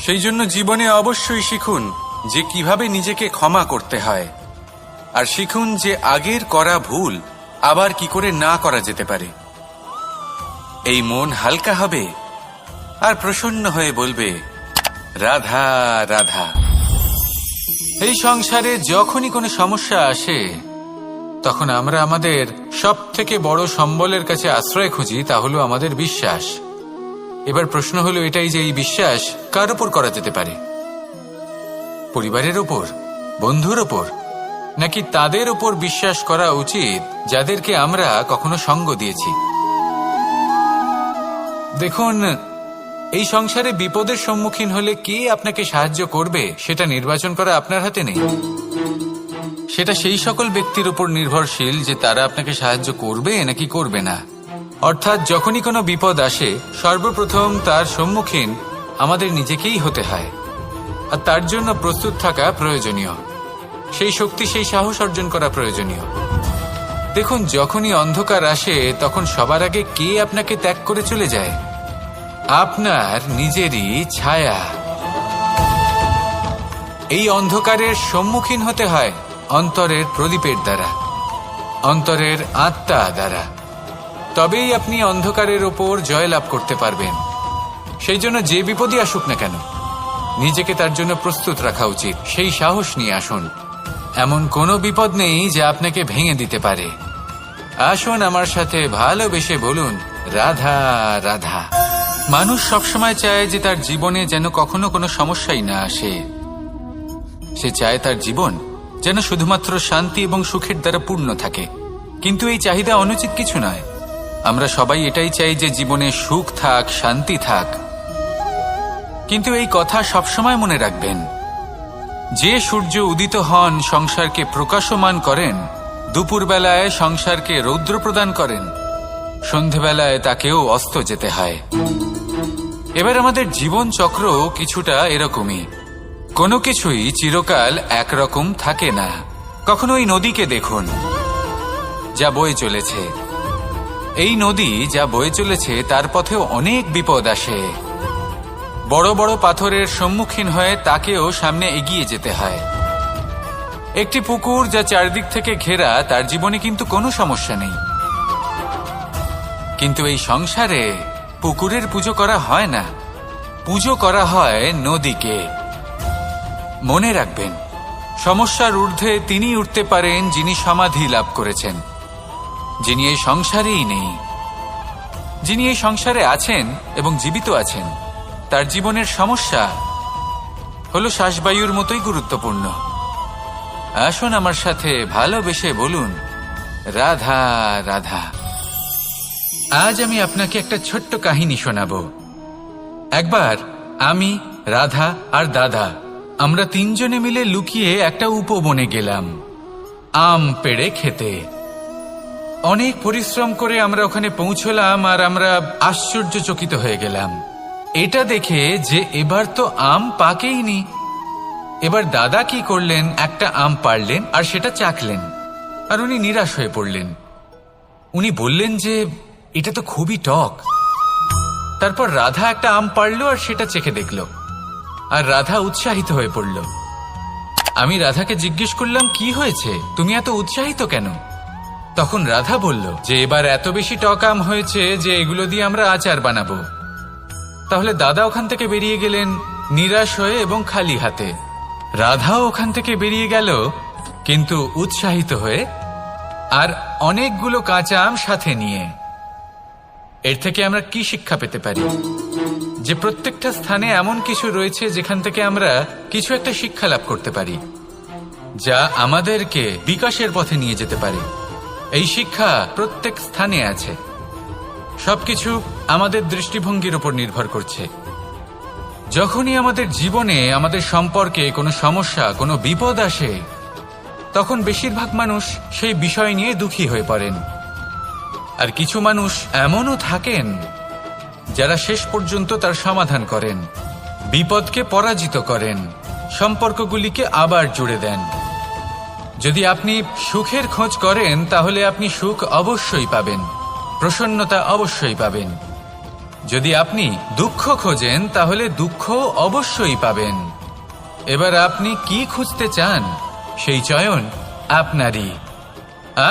সেই জন্য জীবনে অবশ্যই শিখুন যে কিভাবে নিজেকে ক্ষমা করতে হয়, আর শিখুন যে আগের করা ভুল আবার কি করে না করা যেতে পারে। এই মন হালকা হবে আর প্রসন্ন হয়ে বলবে, রাধা রাধা। এই সংসারে যখনই কোনো সমস্যা আসে, তখন আমরা আমাদের সব থেকে বড় সম্বলের কাছে আশ্রয় খুঁজি, তা হলো আমাদের বিশ্বাস। এবার প্রশ্ন হলো এটাই যে এই বিশ্বাস কার উপর করা যেতে পারে? পরিবারের উপর, বন্ধুর উপর, নাকি তাদের উপর বিশ্বাস করা উচিত যাদেরকে আমরা কখনো সঙ্গ দিয়েছি? দেখুন, এই সংসারে বিপদের সম্মুখীন হলে কে আপনাকে সাহায্য করবে সেটা নির্বাচন করা আপনার হাতে নেই। সেটা সেই সকল ব্যক্তির উপর নির্ভরশীল যে তারা আপনাকে সাহায্য করবে নাকি করবে না। অর্থাৎ যখনই কোনো বিপদ আসে, সর্বপ্রথম তার সম্মুখীন আমাদের নিজেকেই হতে হয়, আর তার জন্য প্রস্তুত থাকা প্রয়োজনীয়। সেই শক্তি, সেই সাহস অর্জন করা প্রয়োজনীয়। দেখুন, যখনই অন্ধকার আসে, তখন সবার আগে কে আপনাকে ত্যাগ করে চলে যায়? আপনার নিজেরই ছায়া। এই অন্ধকারের সম্মুখীন হতে হয় অন্তরের প্রদীপের দ্বারা, অন্তরের আত্মা দ্বারা। তবেই আপনি অন্ধকারের ওপর জয়লাভ করতে পারবেন। সেই জন্য যে বিপদই আসুক না কেন, নিজেকে তার জন্য প্রস্তুত রাখা উচিত। সেই সাহস নিয়ে আসুন। এমন কোনো বিপদ নেই যা আপনাকে ভেঙে দিতে পারে। আসুন আমার সাথে ভালোবেসে বলুন, রাধা রাধা। মানুষ সবসময় চায় যে তার জীবনে যেন কখনো কোনো সমস্যাই না আসে। সে চায় তার জীবন যেন শুধুমাত্র শান্তি এবং সুখের দ্বারা পূর্ণ থাকে। কিন্তু এই চাহিদা অনুচিত কিছু নয়। আমরা সবাই এটাই চাই যে জীবনে সুখ থাক, শান্তি থাক। কিন্তু এই কথা সবসময় মনে রাখবেন, যে সূর্য উদিত হন সংসারকে প্রকাশমান করেন, দুপুরবেলায় সংসারকে রৌদ্র প্রদান করেন, সন্ধেবেলায় তাকেও অস্ত যেতে হয়। এবার আমাদের জীবন চক্র কিছুটা এরকমই। কোনো কিছুই চিরকাল একরকম থাকে না। কখনো এই নদীকে দেখুন, যা বয়ে চলেছে। এই নদী যা বয়ে চলেছে, তার পথেও অনেক বিপদ আসে। বড় বড় পাথরের সম্মুখীন হয়ে তাকেও সামনে এগিয়ে যেতে হয়। একটি পুকুর যা চারদিক থেকে ঘেরা, তার জীবনে কিন্তু কোনো সমস্যা নেই। কিন্তু এই সংসারে পুকুরের পুজো করা হয় না, পুজো করা হয় নদীকে। মনে রাখবেন, সমস্যার ঊর্ধ্বে তিনি উঠতে পারেন যিনি সমাধি লাভ করেছেন, যিনি এই সংসারেই নেই। যিনি এই সংসারে আছেন এবং জীবিত আছেন, তার জীবনের সমস্যা হলো শ্বাসবায়ুর মতোই গুরুত্বপূর্ণ। আসুন আমার সাথে ভালোবেসে বলুন, রাধা রাধা। আজ আমি আপনাকে একটা ছোট্ট কাহিনী শোনাবো। একবার আমি, রাধা আর দাদা, আমরা তিনজনে মিলে লুকিয়ে একটা উপবনে গেলাম আম পেড়ে খেতে। অনেক পরিশ্রম করে আমরা ওখানে পৌঁছলাম, আর আমরা আশ্চর্যচকিত হয়ে গেলাম এটা দেখে যে এবার তো আম পাকেইনি। এবার দাদা কি করলেন, একটা আম পাড়লেন আর সেটা চাখলেন, আর উনি নিরাশ হয়ে পড়লেন। উনি বললেন যে এটা তো খুবই টক। তারপর রাধা একটা আম পাড়লো আর সেটা চেখে দেখল, আর রাধা উৎসাহিত হয়ে পড়ল। আমি রাধাকে জিজ্ঞেস করলাম, কি হয়েছে, তুমি এত উৎসাহিত কেন? তখন রাধা বলল যে এবার এত বেশি টক আম হয়েছে যে এগুলো দিয়ে আমরা আচার বানাবো। তাহলে দাদা ওখান থেকে বেরিয়ে গেলেন নিরাশ হয়ে এবং খালি হাতে। রাধাও ওখান থেকে বেরিয়ে গেল কিন্তু উৎসাহিত হয়ে, আর অনেকগুলো কাঁচা আম সাথে নিয়ে। এর থেকে আমরা কি শিক্ষা পেতে পারি? যে প্রত্যেকটা স্থানে এমন কিছু রয়েছে যেখান থেকে আমরা কিছু একটা শিক্ষা লাভ করতে পারি, যা আমাদেরকে বিকাশের পথে নিয়ে যেতে পারে। এই শিক্ষা প্রত্যেক স্থানে আছে। সবকিছু আমাদের দৃষ্টিভঙ্গির উপর নির্ভর করছে। যখনই আমাদের জীবনে, আমাদের সম্পর্কে কোনো সমস্যা, কোনো বিপদ আসে, তখন বেশিরভাগ মানুষ সেই বিষয় নিয়ে দুঃখী হয়ে পড়েন। আর কিছু মানুষ এমনও থাকেন যারা শেষ পর্যন্ত তার সমাধান করেন। বিপদকে পরাজিত করেন, সম্পর্কগুলিকে আবার জুড়ে দেন। যদি আপনি সুখের খোঁজ করেন তাহলে আপনি সুখ অবশ্যই পাবেন, প্রসন্নতা অবশ্যই পাবেন। যদি আপনি দুঃখ খোঁজেন তাহলে দুঃখ অবশ্যই পাবেন। এবার আপনি কি খুঁজতে চান সেই চয়ন আপনারই।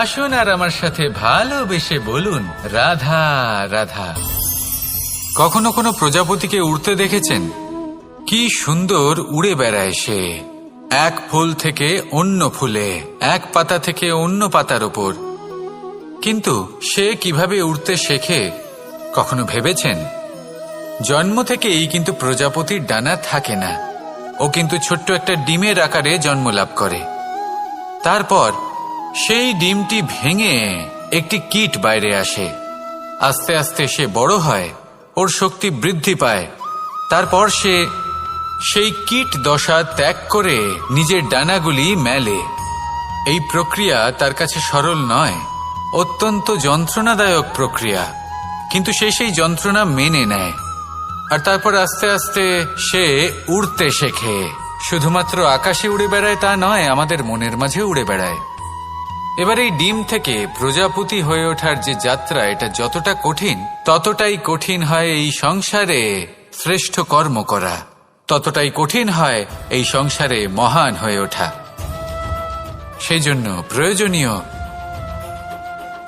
আসুন আর আমার সাথে ভালোবেসে বলুন, রাধা রাধা। কখনো কোনো প্রজাপতিকে উড়তে দেখেছেন? কি সুন্দর উড়ে বেড়ায় সে, এক ফুল থেকে অন্য ফুলে, এক পাতা থেকে অন্য পাতার ওপর। কিন্তু সে কিভাবে উড়তে শেখে কখনো ভেবেছেন? জন্ম থেকেই কিন্তু প্রজাপতির ডানা থাকে না, ও কিন্তু ছোট্ট একটা ডিমের আকারে জন্ম লাভ করে। তারপর সেই ডিমটি ভেঙে একটি কীট বাইরে আসে। আস্তে আস্তে সে বড় হয়, ওর শক্তি বৃদ্ধি পায়। তারপর সে সেই কীট দশা ত্যাগ করে নিজের ডানাগুলি মেলে। এই প্রক্রিয়া তার কাছে সরল নয়, অত্যন্ত যন্ত্রণাদায়ক প্রক্রিয়া, কিন্তু সে সেই যন্ত্রণা মেনে নেয়। আর তারপর আস্তে আস্তে সে উড়তে শেখে। শুধুমাত্র আকাশে উড়ে বেড়ায় তা নয়, আমাদের মনের মাঝে উড়ে বেড়ায়। এবার এই ডিম থেকে প্রজাপতি হয়ে ওঠার যে যাত্রা, এটা যতটা কঠিন ততটাই কঠিন হয় এই সংসারে শ্রেষ্ঠ কর্ম করা, ততটাই কঠিন হয় এই সংসারে মহান হয়ে ওঠা। সেই জন্য প্রয়োজনীয়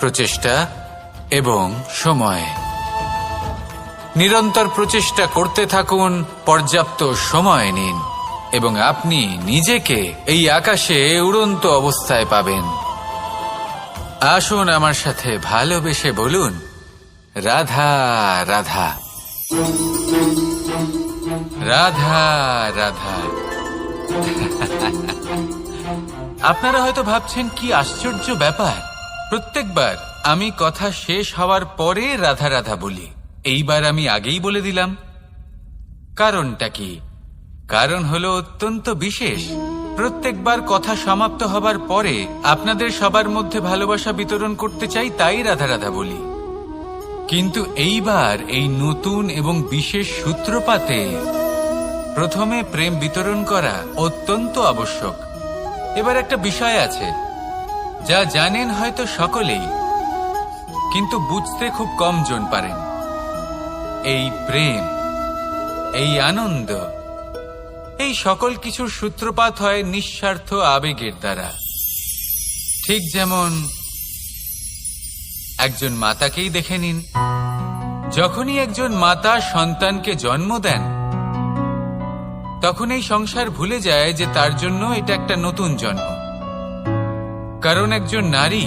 প্রচেষ্টা এবং সময়। নিরন্তর প্রচেষ্টা করতে থাকুন, পর্যাপ্ত সময় নিন এবং আপনি নিজেকে এই আকাশে উড়ন্ত অবস্থায় পাবেন। আসুন আমার সাথে ভালোবেসে বলুন, রাধা রাধা রাধা রাধা। আপনারা হয়তো ভাবছেন কি আশ্চর্য ব্যাপার, প্রত্যেকবার আমি কথা শেষ হওয়ার পরে রাধা রাধা বলি। এইবার আমি আগেই বলে দিলাম। কারণটা কি? কারণ হলো অত্যন্ত বিশেষ। প্রত্যেকবার কথা সমাপ্ত হবার পরে আপনাদের সবার মধ্যে ভালোবাসা বিতরণ করতে চাই, তাই রাধা রাধা বলি। কিন্তু এইবার এই নতুন এবং বিশেষ সূত্রপাতে প্রথমে প্রেম বিতরণ করা অত্যন্ত আবশ্যক। এবার একটা বিষয় আছে যা জানেন হয়তো সকলেই, কিন্তু বুঝতে খুব কম জন পারেন। এই প্রেম, এই আনন্দ, এই সকল কিছুর সূত্রপাত হয় নিঃস্বার্থ আবেগের দ্বারা। ঠিক যেমন একজন মাতাকেই দেখে নিন। যখনই একজন মাতা সন্তানকে জন্ম দেন, তখন এই সংসার ভুলে যায় যে তার জন্য এটা একটা নতুন জন্ম। কারণ একজন নারী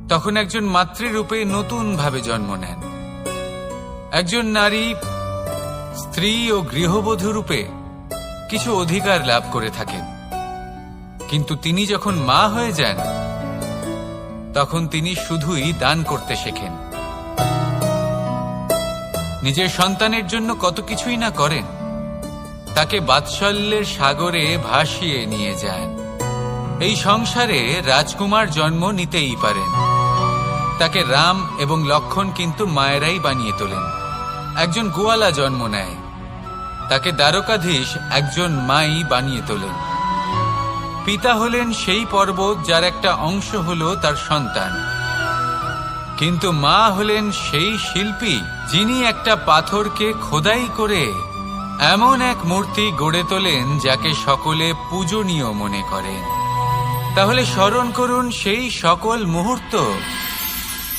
তখন একজন মাতৃরূপে নতুন ভাবে জন্ম নেন। একজন নারী স্ত্রী ও গৃহবধূ রূপে কিছু অধিকার লাভ করে থাকেন, কিন্তু তিনি যখন মা হয়ে যান তখন তিনি শুধুই দান করতে শেখেন। নিজের সন্তানের জন্য কত কিছুই না করেন, তাকে বাৎসল্যের সাগরে ভাসিয়ে নিয়ে যান। এই সংসারে রাজকুমার জন্ম নিতেই পারেন, তাকে রাম এবং লক্ষণ কিন্তু মায়েরাই বানিয়ে তোলেন। একজন গোয়ালা জন্ম নেয়, তাকে দ্বারকাধীশ একজন মাই বানিয়ে তোলেন। পিতা হলেন সেই পর্বত যার একটা অংশ হলো তার সন্তান, কিন্তু মা হলেন সেই শিল্পী যিনি একটা পাথরকে খোদাই করে এমন এক মূর্তি গড়ে তোলেন যাকে সকলে পূজনীয় মনে করেন। তাহলে স্মরণ করুন সেই সকল মুহূর্ত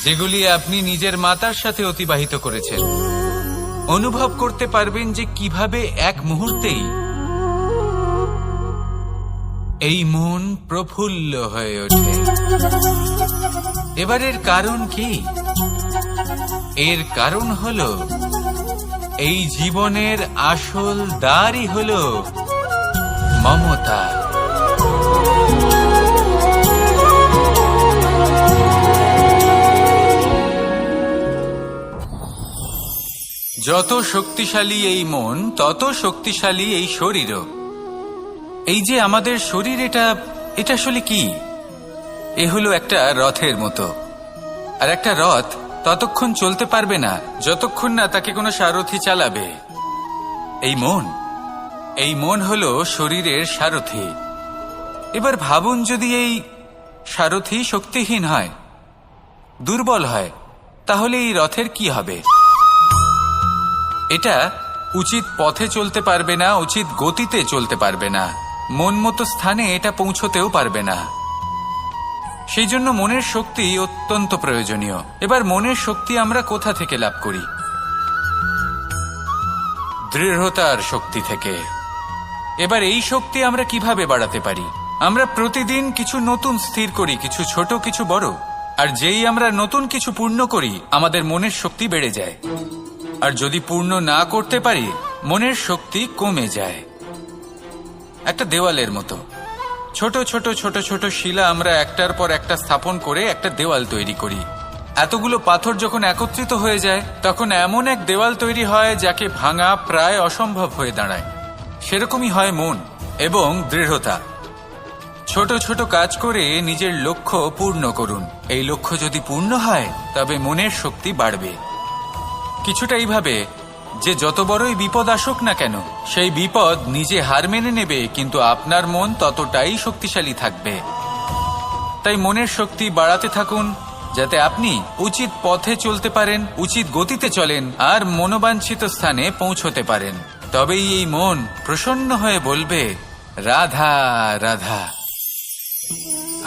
যেগুলি আপনি নিজের মাতার সাথে অতিবাহিত করেছেন। অনুভব করতে পারবেন যে কিভাবে এক মুহূর্তেই এই মন প্রফুল্ল হয়ে ওঠে। এবারের কারণ কি? এর কারণ হলো এই জীবনের আসল দ্বারই হলো মমতা। যত শক্তিশালী এই মন, তত শক্তিশালী এই শরীরও। এই যে আমাদের শরীর, এটা আসলে কি? এ হলো একটা রথের মতো। আর একটা রথ ততক্ষণ চলতে পারবে না যতক্ষণ না তাকে কোনো সারথি চালাবে। এই মন হলো শরীরের সারথি। এবার ভাবুন, যদি এই সারথি শক্তিহীন হয়, দুর্বল হয়, তাহলে এই রথের কি হবে? এটা উচিত পথে চলতে পারবে না, উচিত গতিতে চলতে পারবে না, মন মতো স্থানে এটা পৌঁছতেও পারবে না। সেই জন্য মনের শক্তি অত্যন্ত প্রয়োজনীয়। এবার মনের শক্তি আমরা কোথা থেকে লাভ করি? দৃঢ়তার শক্তি থেকে। এবার এই শক্তি আমরা কিভাবে বাড়াতে পারি? আমরা প্রতিদিন কিছু নতুন স্থির করি, কিছু ছোট কিছু বড়, আর যেই আমরা নতুন কিছু পূর্ণ করি, আমাদের মনের শক্তি বেড়ে যায়। আর যদি পূর্ণ না করতে পারি, মনের শক্তি কমে যায়। একটা দেওয়ালের মতো ছোট ছোট ছোট ছোট শিলা আমরা একটার পর একটা স্থাপন করে একটা দেওয়াল তৈরি করি। এতগুলো পাথর যখন একত্রিত হয়ে যায়, তখন এমন এক দেওয়াল তৈরি হয় যাকে ভাঙা প্রায় অসম্ভব হয়ে দাঁড়ায়। সেরকমই হয় মন এবং দৃঢ়তা। ছোট ছোট কাজ করে নিজের লক্ষ্য পূর্ণ করুন। এই লক্ষ্য যদি পূর্ণ হয়, তবে মনের শক্তি বাড়বে। কিছুটা এইভাবে যে যত বড়ই বিপদ আসুক না কেন, সেই বিপদ নিজে হার মেনে নেবে, কিন্তু আপনার মন ততটাই শক্তিশালী থাকবে। তাই মনের শক্তি বাড়াতে থাকুন, যাতে আপনি উচিত পথে চলতে পারেন, উচিত গতিতে চলেন আর মনোবাঞ্ছিত স্থানে পৌঁছতে পারেন। তবেই এই মন প্রসন্ন হয়ে বলবে, রাধা রাধা।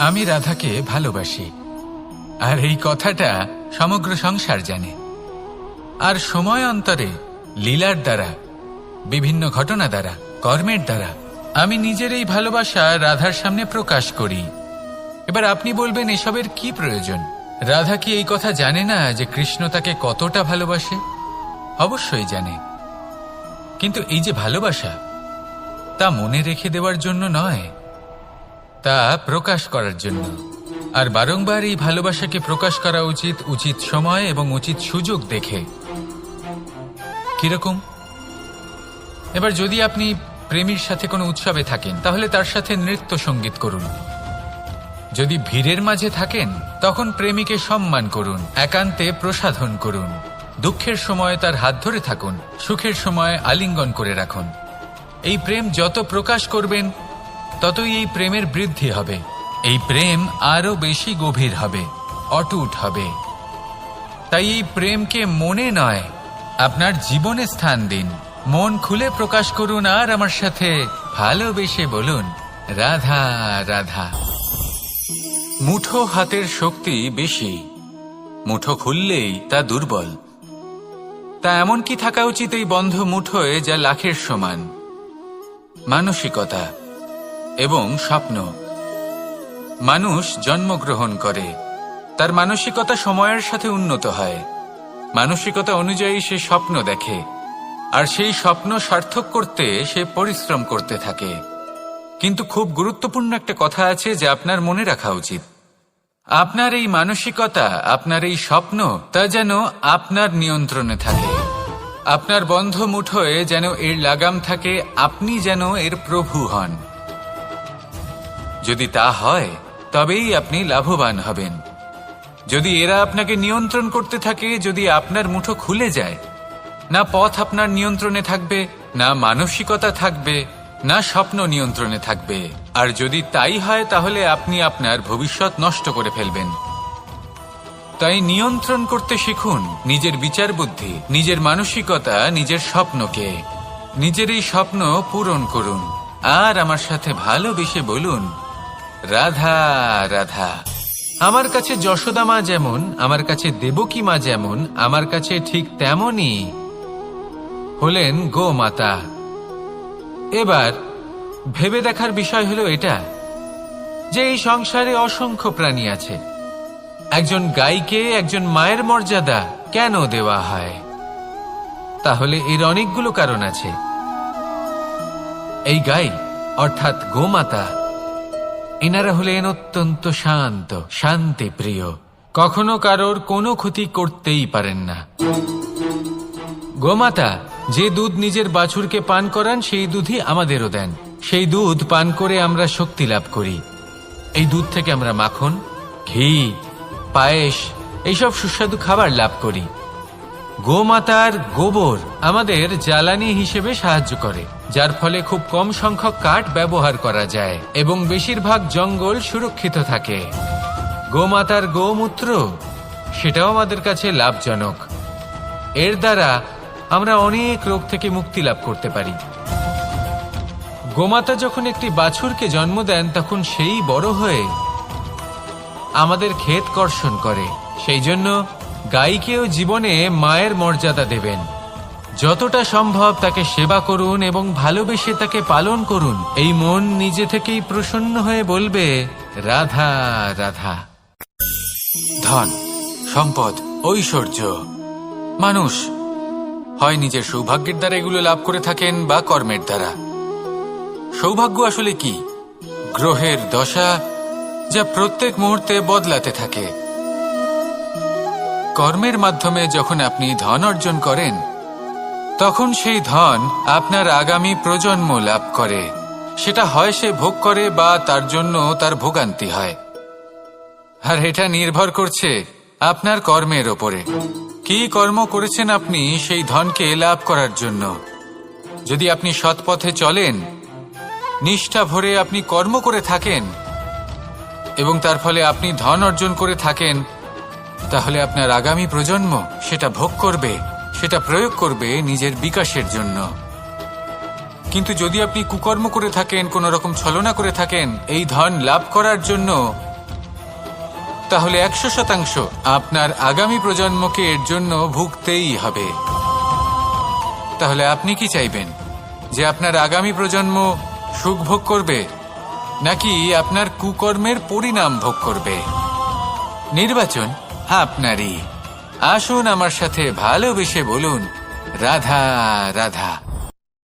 আমি রাধাকে ভালোবাসি, আর এই কথাটা সমগ্র সংসার জানে। আর সময় অন্তরে লীলার দ্বারা, বিভিন্ন ঘটনা দ্বারা, কর্মের দ্বারা আমি নিজের এই ভালোবাসা রাধার সামনে প্রকাশ করি। এবার আপনি বলবেন, এসবের কি প্রয়োজন? রাধা কি এই কথা জানে না যে কৃষ্ণ তাকে কতটা ভালোবাসে? অবশ্যই জানে, কিন্তু এই যে ভালোবাসা, তা মনে রেখে দেওয়ার জন্য নয়, তা প্রকাশ করার জন্য। আর বারংবার এই ভালোবাসাকে প্রকাশ করা উচিত, উচিত সময় এবং উচিত সুযোগ দেখে। কিরকম? এবার যদি আপনি প্রেমীর সাথে কোনো উৎসবে থাকেন, তাহলে তার সাথে নৃত্য সঙ্গীত করুন। যদি ভিড়ের মাঝে থাকেন, তখন প্রেমীকে সম্মান করুন, একান্তে প্রসাধন করুন। দুঃখের সময় তার হাত ধরে থাকুন, সুখের সময় আলিঙ্গন করে রাখুন। এই প্রেম যত প্রকাশ করবেন, ততই এই প্রেমের বৃদ্ধি হবে। এই প্রেম আরো বেশি গভীর হবে, অটুট হবে। তাই এই প্রেমকে মনে নয়, আপনার জীবনে স্থান দিন। মন খুলে প্রকাশ করুন আর আমার সাথে ভালোবেসে বলুন, রাধা রাধা। মুঠো হাতের শক্তি বেশি, মুঠো খুললেই তা দুর্বল। তা এমন কি থাকা উচিত এই বন্ধ মুঠোয় যা লাখের সমান? মানসিকতা এবং স্বপ্ন। মানুষ জন্মগ্রহণ করে, তার মানসিকতা সময়ের সাথে উন্নত হয়। মানসিকতা অনুযায়ী সে স্বপ্ন দেখে, আর সেই স্বপ্ন সার্থক করতে সে পরিশ্রম করতে থাকে। কিন্তু খুব গুরুত্বপূর্ণ একটা কথা আছে যা আপনার মনে রাখা উচিত। আপনার এই মানসিকতা, আপনার এই স্বপ্ন, তা যেন আপনার নিয়ন্ত্রণে থাকে। আপনার বন্ধ মুঠোয় যেন এর লাগাম থাকে, আপনি যেন এর প্রভু হন। যদি তা হয়, তবেই আপনি লাভবান হবেন। যদি এরা আপনাকে নিয়ন্ত্রণ করতে থাকে, যদি আপনার মুঠো খুলে যায়, না পথ আপনার নিয়ন্ত্রণে থাকবে, না মানসিকতা থাকবে, না স্বপ্ন নিয়ন্ত্রণে থাকবে। আর যদি তাই হয়, তাহলে আপনি আপনার ভবিষ্যৎ নষ্ট করে ফেলবেন। তাই নিয়ন্ত্রণ করতে শিখুন নিজের বিচার বুদ্ধি, নিজের মানসিকতা, নিজের স্বপ্নকে। নিজের এই স্বপ্ন পূরণ করুন আর আমার সাথে ভালোবেসে বলুন, রাধা রাধা। আমার কাছে যশোদা মা যেমন, আমার কাছে দেবকী মা যেমন, আমার কাছে ঠিক তেমনই হলেন গোমাতা। এবার ভেবে দেখার বিষয় হলো এটা, যে এই সংসারে অসংখ্য প্রাণী আছে। একজন গাইকে একজন মায়ের মর্যাদা কেন দেওয়া হয়? তাহলে এর অনেকগুলো কারণ আছে। এই গাই অর্থাৎ গোমাতা, এনারা হলেন অত্যন্ত শান্ত, শান্তি প্রিয়, কখনো কারোর কোনো ক্ষতি করতেই পারেন না। গোমাতা যে দুধ নিজের বাছুরকে পান করান, সেই দুধই আমাদেরও দেন। সেই দুধ পান করে আমরা শক্তি লাভ করি। এই দুধ থেকে আমরা মাখন, ঘি, পায়েস, এইসব সুস্বাদু খাবার লাভ করি। গোমাতার গোবর আমাদের জ্বালানি হিসেবে সাহায্য করে, যার ফলে খুব কম সংখ্যক কাঠ ব্যবহার করা যায় এবং বেশিরভাগ জঙ্গল সুরক্ষিত থাকে। গোমাতার গোমূত্র সেটাও আমাদের কাছে লাভজনক। এর দ্বারা আমরা অনেক রোগ থেকে মুক্তি লাভ করতে পারি। গোমাতা যখন একটি বাছুরকে জন্ম দেন তখন সেই বড় হয়ে আমাদের ক্ষেত কর্ষণ করে। সেই জন্য গাইকেও জীবনে মায়ের মর্যাদা দেবেন। যতটা সম্ভব তাকে সেবা করুন এবং ভালোবেসে তাকে পালন করুন। এই মন নিজে থেকেই প্রসন্ন হয়ে বলবে, রাধা রাধা। ধন, সম্পদ, ঐশ্বর্য, মানুষ হয় নিজের সৌভাগ্যের দ্বারা এগুলো লাভ করে থাকেন বা কর্মের দ্বারা। সৌভাগ্য আসলে কি? গ্রহের দশা যা প্রত্যেক মুহূর্তে বদলাতে থাকে। কর্মের মাধ্যমে যখন আপনি ধন অর্জন করেন তখন সেই ধন আপনার আগামী প্রজন্ম লাভ করে। সেটা হয় সে ভোগ করে বা তার জন্য তার ভোগান্তি হয়। আর এটা নির্ভর করছে আপনার কর্মের ওপরে। কি কর্ম করেছেন আপনি সেই ধনকে লাভ করার জন্য। যদি আপনি সৎ পথে চলেন, নিষ্ঠা ভরে আপনি কর্ম করে থাকেন এবং তার ফলে আপনি ধন অর্জন করে থাকেন, তাহলে আপনার আগামী প্রজন্ম সেটা ভোগ করবে, সেটা প্রয়োগ করবে নিজের বিকাশের জন্য। কিন্তু যদি আপনি কুকর্ম করে থাকেন, কোনো রকম ছলনা করে থাকেন এই ধন লাভ করার জন্য, তাহলে 100% আপনার আগামী প্রজন্মকে এর জন্য ভুগতেই হবে। তাহলে আপনি কি চাইবেন? যে আপনার আগামী প্রজন্ম সুখ ভোগ করবে নাকি আপনার কুকর্মের পরিণাম ভোগ করবে? নির্বাচন আপনারই। আসুন আমার সাথে ভালোবেসে বলুন, রাধা রাধা।